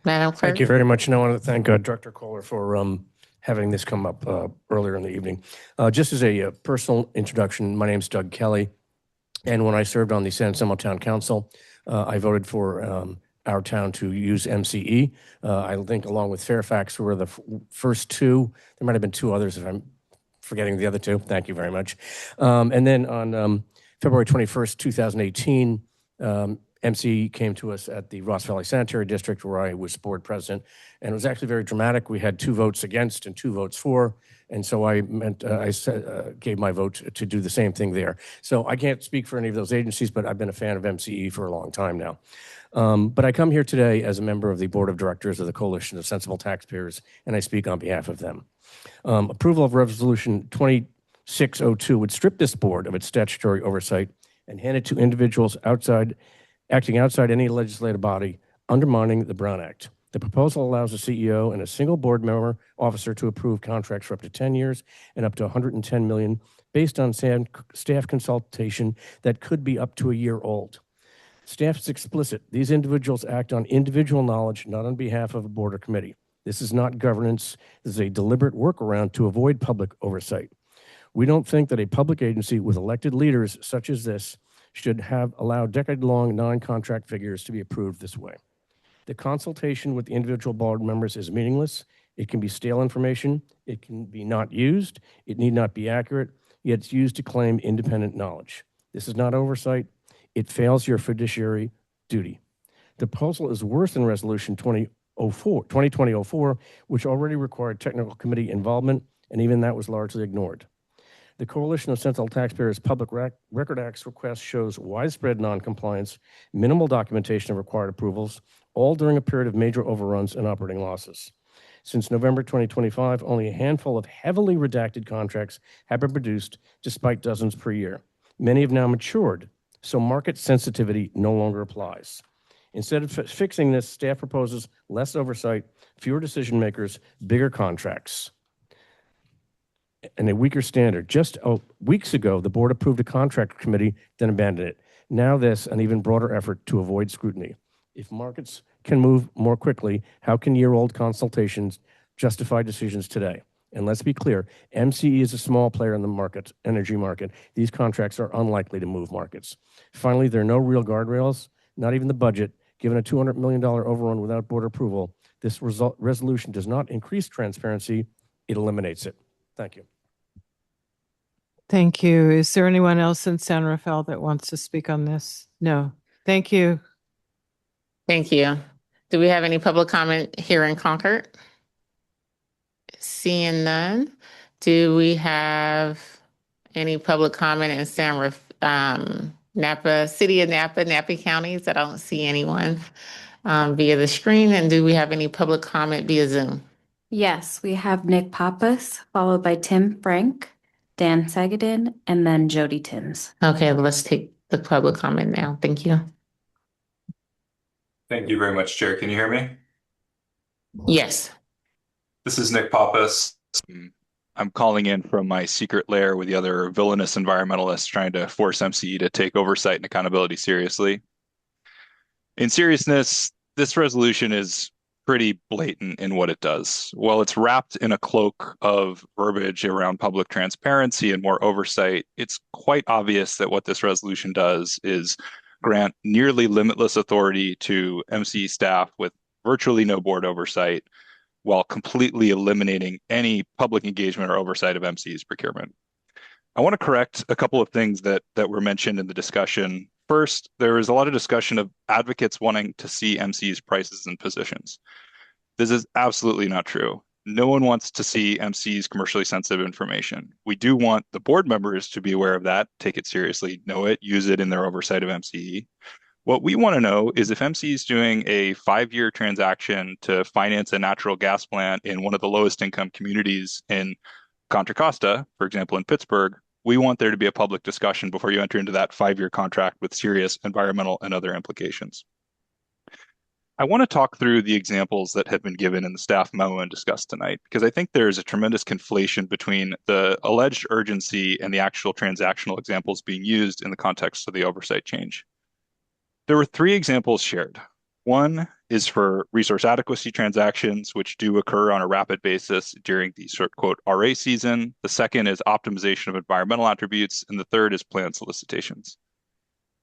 Madam Clerk. Thank you very much. And I want to thank Director Kohler for having this come up earlier in the evening. Just as a personal introduction, my name is Doug Kelly. And when I served on the San Anselmo Town Council, I voted for our town to use MCE. I think along with Fairfax were the first 2. There might have been 2 others if I'm forgetting the other 2. Thank you very much. And then on February 21st, 2018, MCE came to us at the Ross Valley Sanitary District where I was board president. And it was actually very dramatic. We had 2 votes against and 2 votes for. And so I gave my vote to do the same thing there. So I can't speak for any of those agencies, but I've been a fan of MCE for a long time now. But I come here today as a member of the board of directors of the Coalition of Sensible Taxpayers, and I speak on behalf of them. Approval of Resolution 2602 would strip this board of its statutory oversight and hand it to individuals acting outside any legislative body, undermining the Brown Act. The proposal allows the CEO and a single board member officer to approve contracts for up to 10 years and up to $110 million based on staff consultation that could be up to a year old. Staff is explicit. These individuals act on individual knowledge, not on behalf of a board or committee. This is not governance. This is a deliberate workaround to avoid public oversight. We don't think that a public agency with elected leaders such as this should have allowed decade-long non-contract figures to be approved this way. The consultation with the individual board members is meaningless. It can be stale information. It can be not used. It need not be accurate, yet it's used to claim independent knowledge. This is not oversight. It fails your fiduciary duty. The proposal is worse than Resolution 2020-04, which already required technical committee involvement, and even that was largely ignored. The Coalition of Sensible Taxpayers Public Record Act's request shows widespread noncompliance, minimal documentation of required approvals, all during a period of major overruns and operating losses. Since November 2025, only a handful of heavily redacted contracts have been produced, despite dozens per year. Many have now matured, so market sensitivity no longer applies. Instead of fixing this, staff proposes less oversight, fewer decision makers, bigger contracts, and a weaker standard. Just weeks ago, the board approved a contract committee, then abandoned it. Now this, an even broader effort to avoid scrutiny. If markets can move more quickly, how can year-old consultations justify decisions today? And let's be clear, MCE is a small player in the energy market. These contracts are unlikely to move markets. Finally, there are no real guardrails, not even the budget. Given a $200 million overrun without board approval, this resolution does not increase transparency, it eliminates it. Thank you. Thank you. Is there anyone else in San Rafael that wants to speak on this? No. Thank you. Thank you. Do we have any public comment here in Concord? Seeing none. Do we have any public comment in Napa, City of Napa, Napa counties? I don't see anyone via the screen. And do we have any public comment via Zoom? Yes, we have Nick Pappas, followed by Tim Frank, Dan Sagadin, and then Jody Timms. Okay, let's take the public comment now. Thank you. Thank you very much, Chair. Can you hear me? Yes. This is Nick Pappas. I'm calling in from my secret lair with the other villainous environmentalists trying to force MCE to take oversight and accountability seriously. In seriousness, this resolution is pretty blatant in what it does. While it's wrapped in a cloak of verbiage around public transparency and more oversight, it's quite obvious that what this resolution does is grant nearly limitless authority to MCE staff with virtually no board oversight, while completely eliminating any public engagement or oversight of MCE's procurement. I want to correct a couple of things that were mentioned in the discussion. First, there is a lot of discussion of advocates wanting to see MCE's prices and positions. This is absolutely not true. No one wants to see MCE's commercially sensitive information. We do want the board members to be aware of that, take it seriously, know it, use it in their oversight of MCE. What we want to know is if MCE is doing a 5-year transaction to finance a natural gas plant in one of the lowest income communities in Contra Costa, for example, in Pittsburgh, we want there to be a public discussion before you enter into that 5-year contract with serious environmental and other implications. I want to talk through the examples that have been given in the staff memo and discussed tonight, because I think there's a tremendous conflation between the alleged urgency and the actual transactional examples being used in the context of the oversight change. There were 3 examples shared. One is for resource adequacy transactions, which do occur on a rapid basis during the short quote RA season. The second is optimization of environmental attributes, and the third is plan solicitations.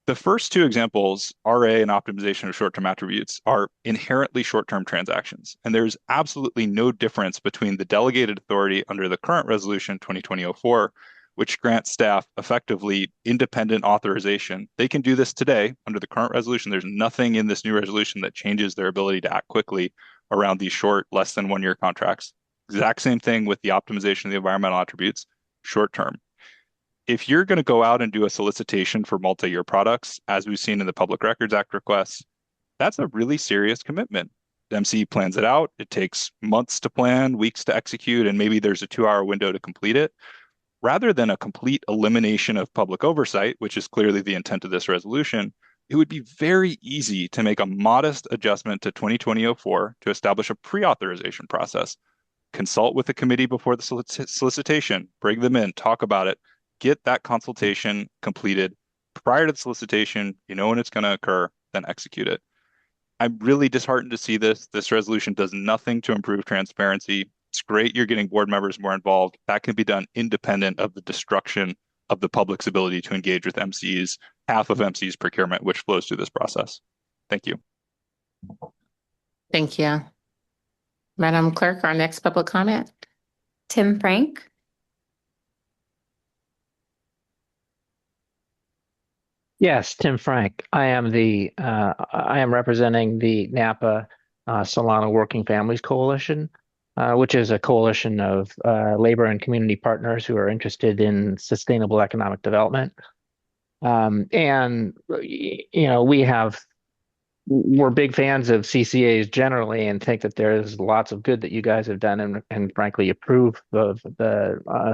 The first 2 examples, RA and optimization of short-term attributes, are inherently short-term transactions, and there's absolutely no difference between the delegated authority under the current resolution 2020-04, which grants staff effectively independent authorization. They can do this today under the current resolution. There's nothing in this new resolution that changes their ability to act quickly around these short, less than 1-year contracts. Exact same thing with the optimization of the environmental attributes, short term. If you're going to go out and do a solicitation for multi-year products, as we've seen in the Public Records Act requests, that's a really serious commitment. The MCE plans it out. It takes months to plan, weeks to execute, and maybe there's a 2-hour window to complete it. Rather than a complete elimination of public oversight, which is clearly the intent of this resolution, it would be very easy to make a modest adjustment to 2020-04 to establish a pre-authorization process. Consult with the committee before the solicitation, bring them in, talk about it, get that consultation completed prior to the solicitation, you know when it's going to occur, then execute it. I'm really disheartened to see this. This resolution does nothing to improve transparency. It's great you're getting board members more involved. That can be done independent of the destruction of the public's ability to engage with MCE's, half of MCE's procurement, which flows through this process. Thank you. Thank you. Madam Clerk, our next public comment. Tim Frank. Yes, Tim Frank. I am representing the Napa Solano Working Families Coalition, which is a coalition of labor and community partners who are interested in sustainable economic development. And you know, we're big fans of CCAs generally, and think that there's lots of good that you guys have done, and frankly approve of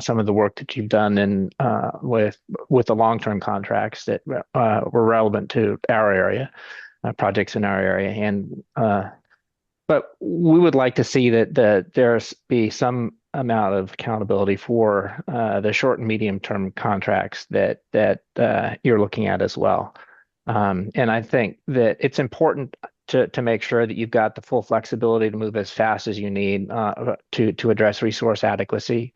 some of the work that you've done in with the long-term contracts that were relevant to our area, projects in our area, and but we would like to see that there's be some amount of accountability for the short and medium term contracts that you're looking at as well. And I think that it's important to make sure that you've got the full flexibility to move as fast as you need to address resource adequacy.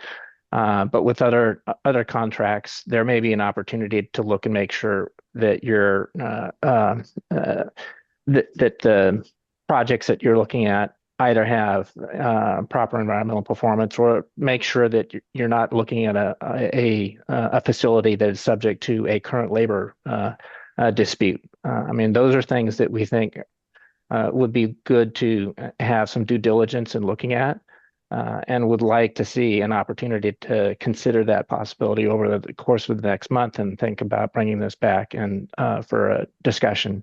But with other contracts, there may be an opportunity to look and make sure that you're that the projects that you're looking at either have proper environmental performance, or make sure that you're not looking at a facility that is subject to a current labor dispute. I mean, those are things that we think would be good to have some due diligence in looking at, and would like to see an opportunity to consider that possibility over the course of the next month and think about bringing this back and for a discussion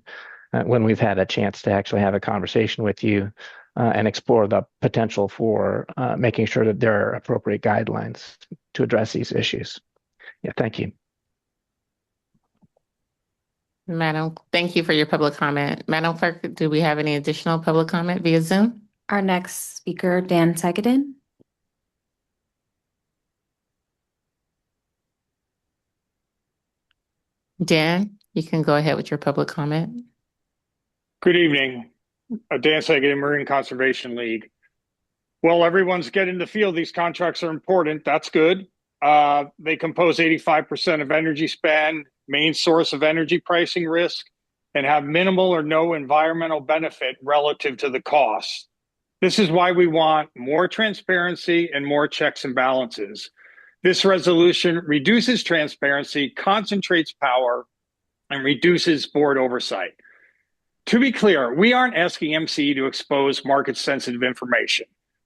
when we've had a chance to actually have a conversation with you and explore the potential for making sure that there are appropriate guidelines to address these issues. Yeah, thank you. Madam, thank you for your public comment. Madam Clerk, do we have any additional public comment via Zoom? Our next speaker, Dan Segedin. Dan, you can go ahead with your public comment. Good evening. Dan Sagan, Marine Conservation League. Well, everyone's getting the feel these contracts are important. That's good. They compose 85% of energy spend, main source of energy pricing risk, and have minimal or no environmental benefit relative to the cost. This is why we want more transparency and more checks and balances. This resolution reduces transparency, concentrates power, and reduces board oversight. To be clear, we aren't asking MCE to expose market-sensitive information.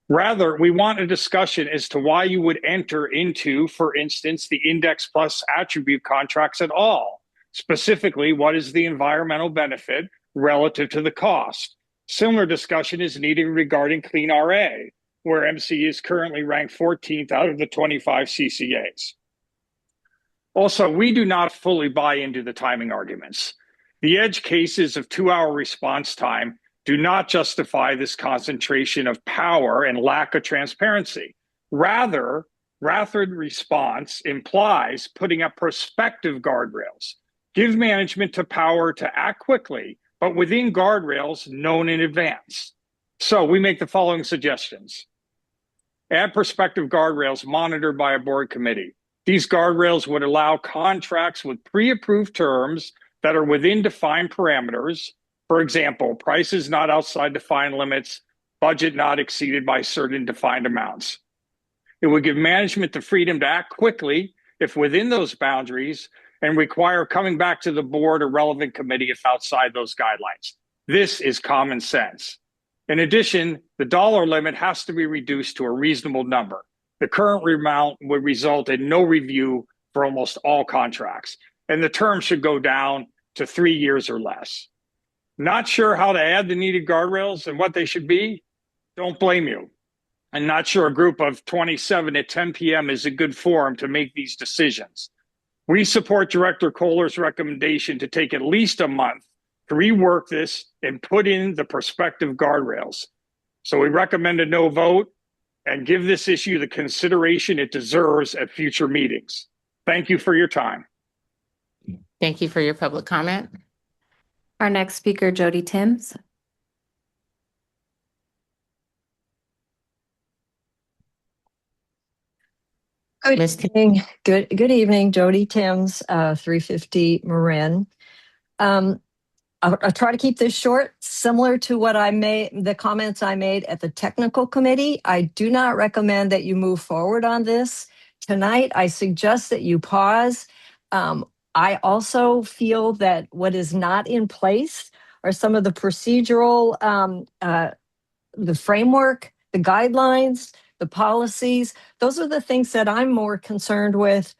Rather, we want a discussion as to why you would enter into, for instance, the Index Plus attribute contracts at all. Specifically, what is the environmental benefit relative to the cost? Similar discussion is needed regarding Clean RA, where MCE is currently ranked 14th out of the 25 CCAs. Also, we do not fully buy into the timing arguments. The edge cases of 2-hour response time do not justify this concentration of power and lack of transparency. Rather, rapid response implies putting up prospective guardrails. Give management the power to act quickly, but within guardrails known in advance. So we make the following suggestions. Add prospective guardrails monitored by a board committee. These guardrails would allow contracts with pre-approved terms that are within defined parameters. For example, prices not outside defined limits, budget not exceeded by certain defined amounts. It would give management the freedom to act quickly if within those boundaries and require coming back to the board or relevant committee if outside those guidelines. This is common sense. In addition, the dollar limit has to be reduced to a reasonable number. The current amount would result in no review for almost all contracts, and the term should go down to 3 years or less. Not sure how to add the needed guardrails and what they should be? Don't blame you. I'm not sure a group of 27 at 10 p.m. is a good forum to make these decisions. We support Director Kohler's recommendation to take at least a month to rework this and put in the prospective guardrails. So we recommend a no vote and give this issue the consideration it deserves at future meetings. Thank you for your time. Thank you for your public comment. Our next speaker, Jody Timms. Good evening. Good evening, Jody Timms, 350 Marin. I'll try to keep this short, similar to what the comments I made at the technical committee. I do not recommend that you move forward on this tonight. I suggest that you pause. I also feel that what is not in place are some of the procedural, the framework, the guidelines, the policies. Those are the things that I'm more concerned with.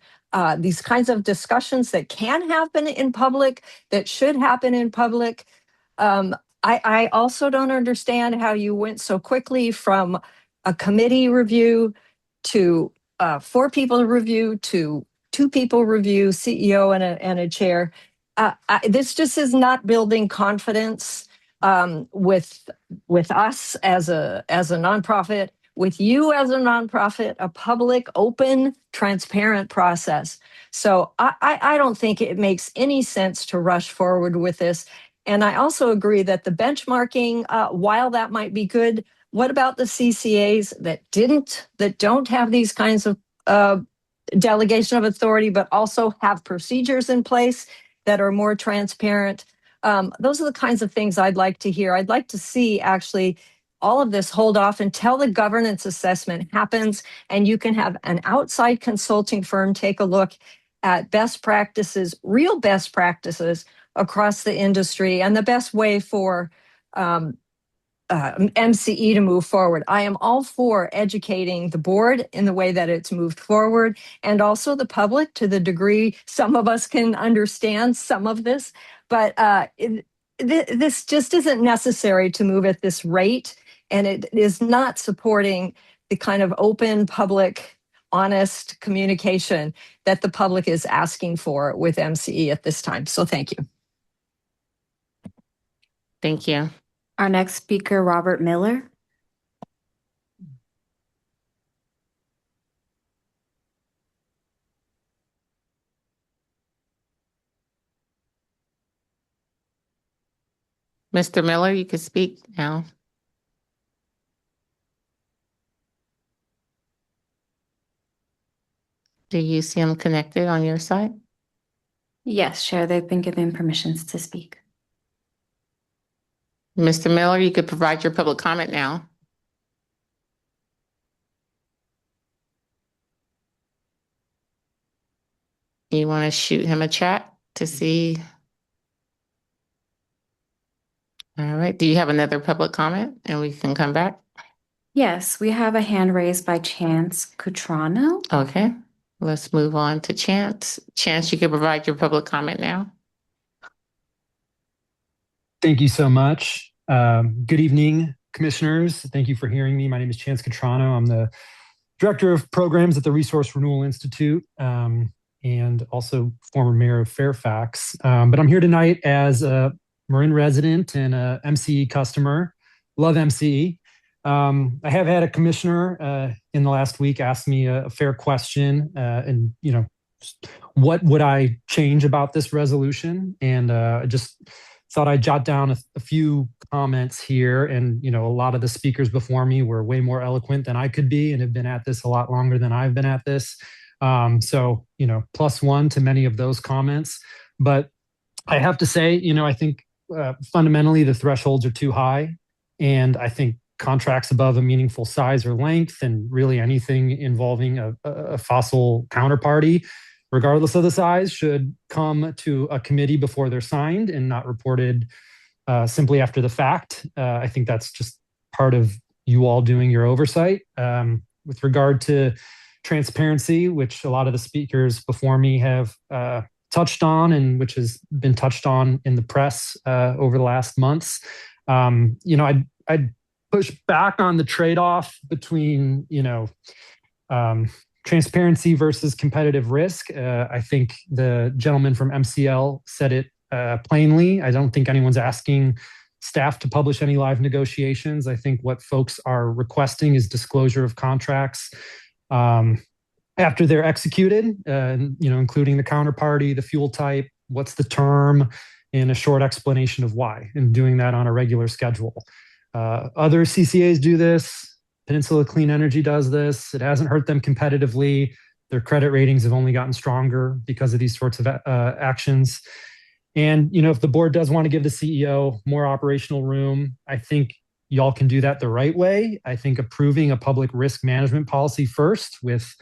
These kinds of discussions that can happen in public, that should happen in public. I also don't understand how you went so quickly from a committee review to 4 people review to 2 people review, CEO and a chair. This just is not building confidence with us as a nonprofit, with you as a nonprofit, a public, open, transparent process. So I don't think it makes any sense to rush forward with this. And I also agree that the benchmarking, while that might be good, what about the CCAs that don't have these kinds of delegation of authority, but also have procedures in place that are more transparent? Those are the kinds of things I'd like to hear. I'd like to see actually all of this hold off until the governance assessment happens and you can have an outside consulting firm take a look at best practices, real best practices across the industry and the best way for MCE to move forward. I am all for educating the board in the way that it's moved forward, and also the public to the degree some of us can understand some of this. But this just isn't necessary to move at this rate, and it is not supporting the kind of open, public, honest communication that the public is asking for with MCE at this time. So thank you. Thank you. Our next speaker, Robert Miller. Mr. Miller, you can speak now. Do you see him connected on your side? Yes, Chair, they've been given permissions to speak. Mr. Miller, you could provide your public comment now. You want to shoot him a chat to see? All right. Do you have another public comment and we can come back? Yes, we have a hand raised by Chance Cutrano. Okay. Let's move on to Chance. Chance, you can provide your public comment now. Thank you so much. Good evening, commissioners. Thank you for hearing me. My name is Chance Cutrano. I'm the Director of Programs at the Resource Renewal Institute and also former mayor of Fairfax. But I'm here tonight as a Marin resident and a MCE customer. Love MCE. I have had a commissioner in the last week ask me a fair question and, you know, what would I change about this resolution? And I just thought I'd jot down a few comments here. And, you know, a lot of the speakers before me were way more eloquent than I could be and have been at this a lot longer than I've been at this. So, you know, +1 to many of those comments. But I have to say, you know, I think fundamentally the thresholds are too high. And I think contracts above a meaningful size or length and really anything involving a fossil counterparty, regardless of the size, should come to a committee before they're signed and not reported simply after the fact. I think that's just part of you all doing your oversight. With regard to transparency, which a lot of the speakers before me have touched on and which has been touched on in the press over the last months, you know, I'd push back on the trade-off between, you know, transparency versus competitive risk. I think the gentleman from MCL said it plainly. I don't think anyone's asking staff to publish any live negotiations. I think what folks are requesting is disclosure of contracts after they're executed, you know, including the counterparty, the fuel type, what's the term, and a short explanation of why, and doing that on a regular schedule. Other CCAs do this. Peninsula Clean Energy does this. It hasn't hurt them competitively. Their credit ratings have only gotten stronger because of these sorts of actions. And, you know, if the board does want to give the CEO more operational room, I think y'all can do that the right way. I think approving a public risk management policy first with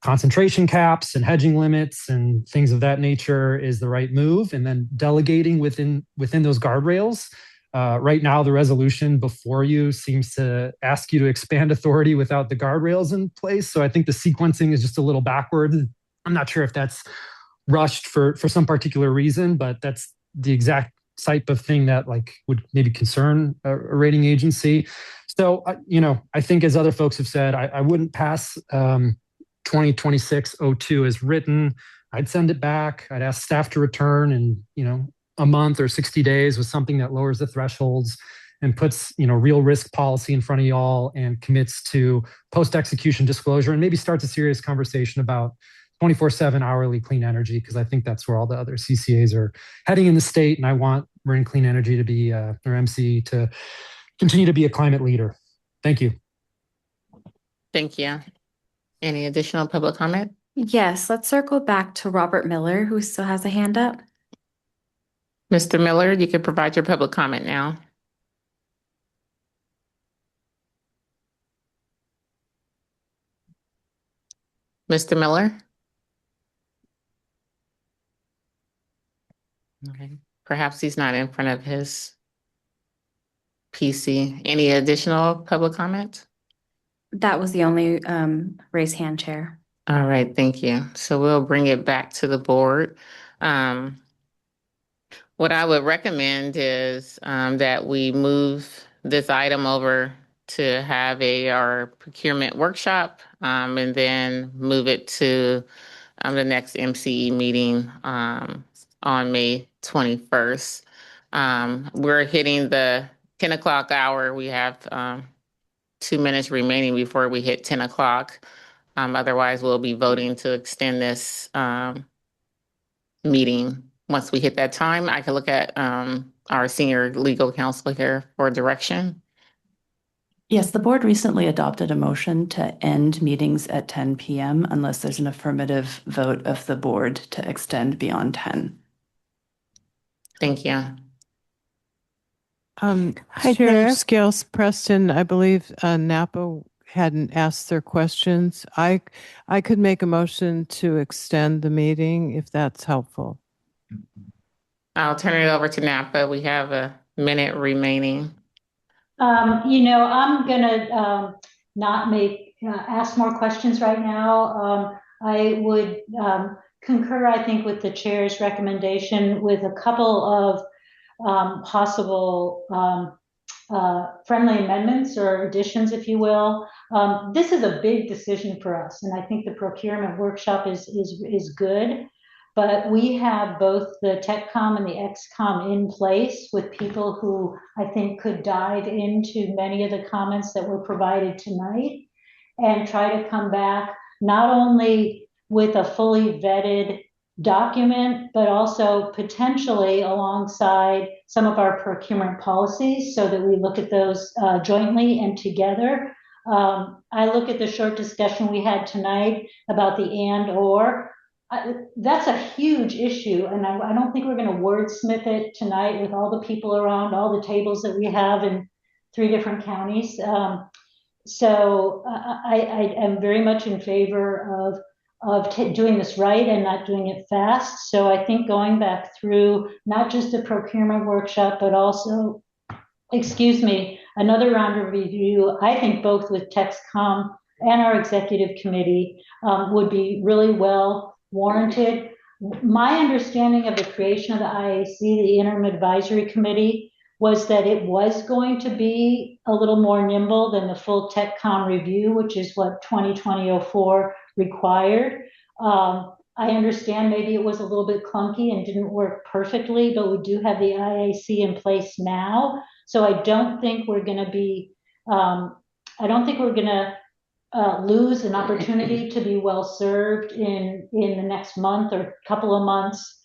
concentration caps and hedging limits and things of that nature is the right move. And then delegating within those guardrails. Right now, the resolution before you seems to ask you to expand authority without the guardrails in place. So I think the sequencing is just a little backward. I'm not sure if that's rushed for some particular reason, but that's the exact type of thing that like would maybe concern a rating agency. So, you know, I think as other folks have said, I wouldn't pass 2026-02 as written. I'd send it back. I'd ask staff to return and, you know, a month or 60 days with something that lowers the thresholds and puts, you know, real risk policy in front of y'all and commits to post-execution disclosure and maybe starts a serious conversation about 24/7 hourly clean energy, because I think that's where all the other CCAs are heading in the state. And I want Marin Clean Energy to be, or MCE to continue to be a climate leader. Thank you. Thank you. Any additional public comment? Yes, let's circle back to Robert Miller, who still has a hand up. Mr. Miller, you can provide your public comment now. Mr. Miller? Okay. Perhaps he's not in front of his PC. Any additional public comments? That was the only raise hand, Chair. All right, thank you. So we'll bring it back to the board. What I would recommend is that we move this item over to have our procurement workshop and then move it to the next MCE meeting on May 21st. We're hitting the 10 o'clock hour. We have 2 minutes remaining before we hit 10 o'clock. Otherwise, we'll be voting to extend this meeting. Once we hit that time, I can look at our senior legal counsel here for direction. Yes, the board recently adopted a motion to end meetings at 10 p.m. unless there's an affirmative vote of the board to extend beyond 10. Thank you. Chair Scales Preston, I believe Napa hadn't asked their questions. I could make a motion to extend the meeting if that's helpful. I'll turn it over to Napa. We have a minute remaining. I'm gonna not ask more questions right now. I would concur, I think, with the chair's recommendation with a couple of possible friendly amendments or additions, if you will. This is a big decision for us, and I think the procurement workshop is good. But we have both the TechCom and the XCom in place with people who I think could dive into many of the comments that were provided tonight and try to come back not only with a fully vetted document, but also potentially alongside some of our procurement policies so that we look at those jointly and together. I look at the short discussion we had tonight about the and or. That's a huge issue, and I don't think we're going to wordsmith it tonight with all the people around, all the tables that we have in 3 different counties. So I am very much in favor of doing this right and not doing it fast. So I think going back through not just a procurement workshop, but also, another round of review, I think both with TexCom and our executive committee would be really well warranted. My understanding of the creation of the IAC, the Interim Advisory Committee, was that it was going to be a little more nimble than the full TechCom review, which is what 2020-04 required. I understand maybe it was a little bit clunky and didn't work perfectly, but we do have the IAC in place now. So I don't think we're going to lose an opportunity to be well served in the next month or couple of months,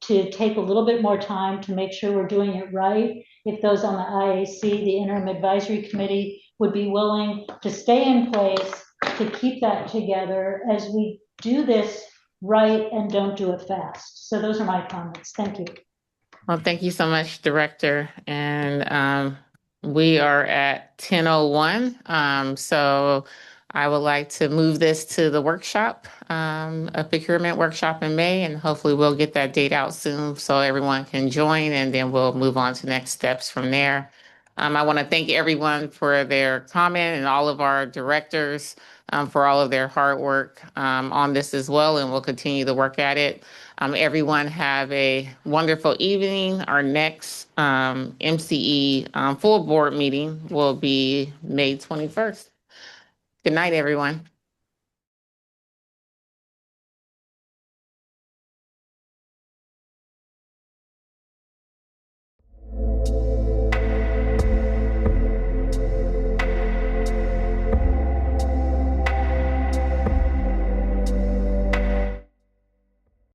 to take a little bit more time to make sure we're doing it right. If those on the IAC, the Interim Advisory Committee, would be willing to stay in place to keep that together as we do this right and don't do it fast. So those are my comments. Thank you. Well, thank you so much, Director. And we are at 10:01. So I would like to move this to the workshop, a procurement workshop in May, and hopefully we'll get that date out soon so everyone can join, and then we'll move on to next steps from there. I want to thank everyone for their comment and all of our directors for all of their hard work on this as well, and we'll continue to work at it. Everyone have a wonderful evening. Our next MCE full board meeting will be May 21st. Good night, everyone.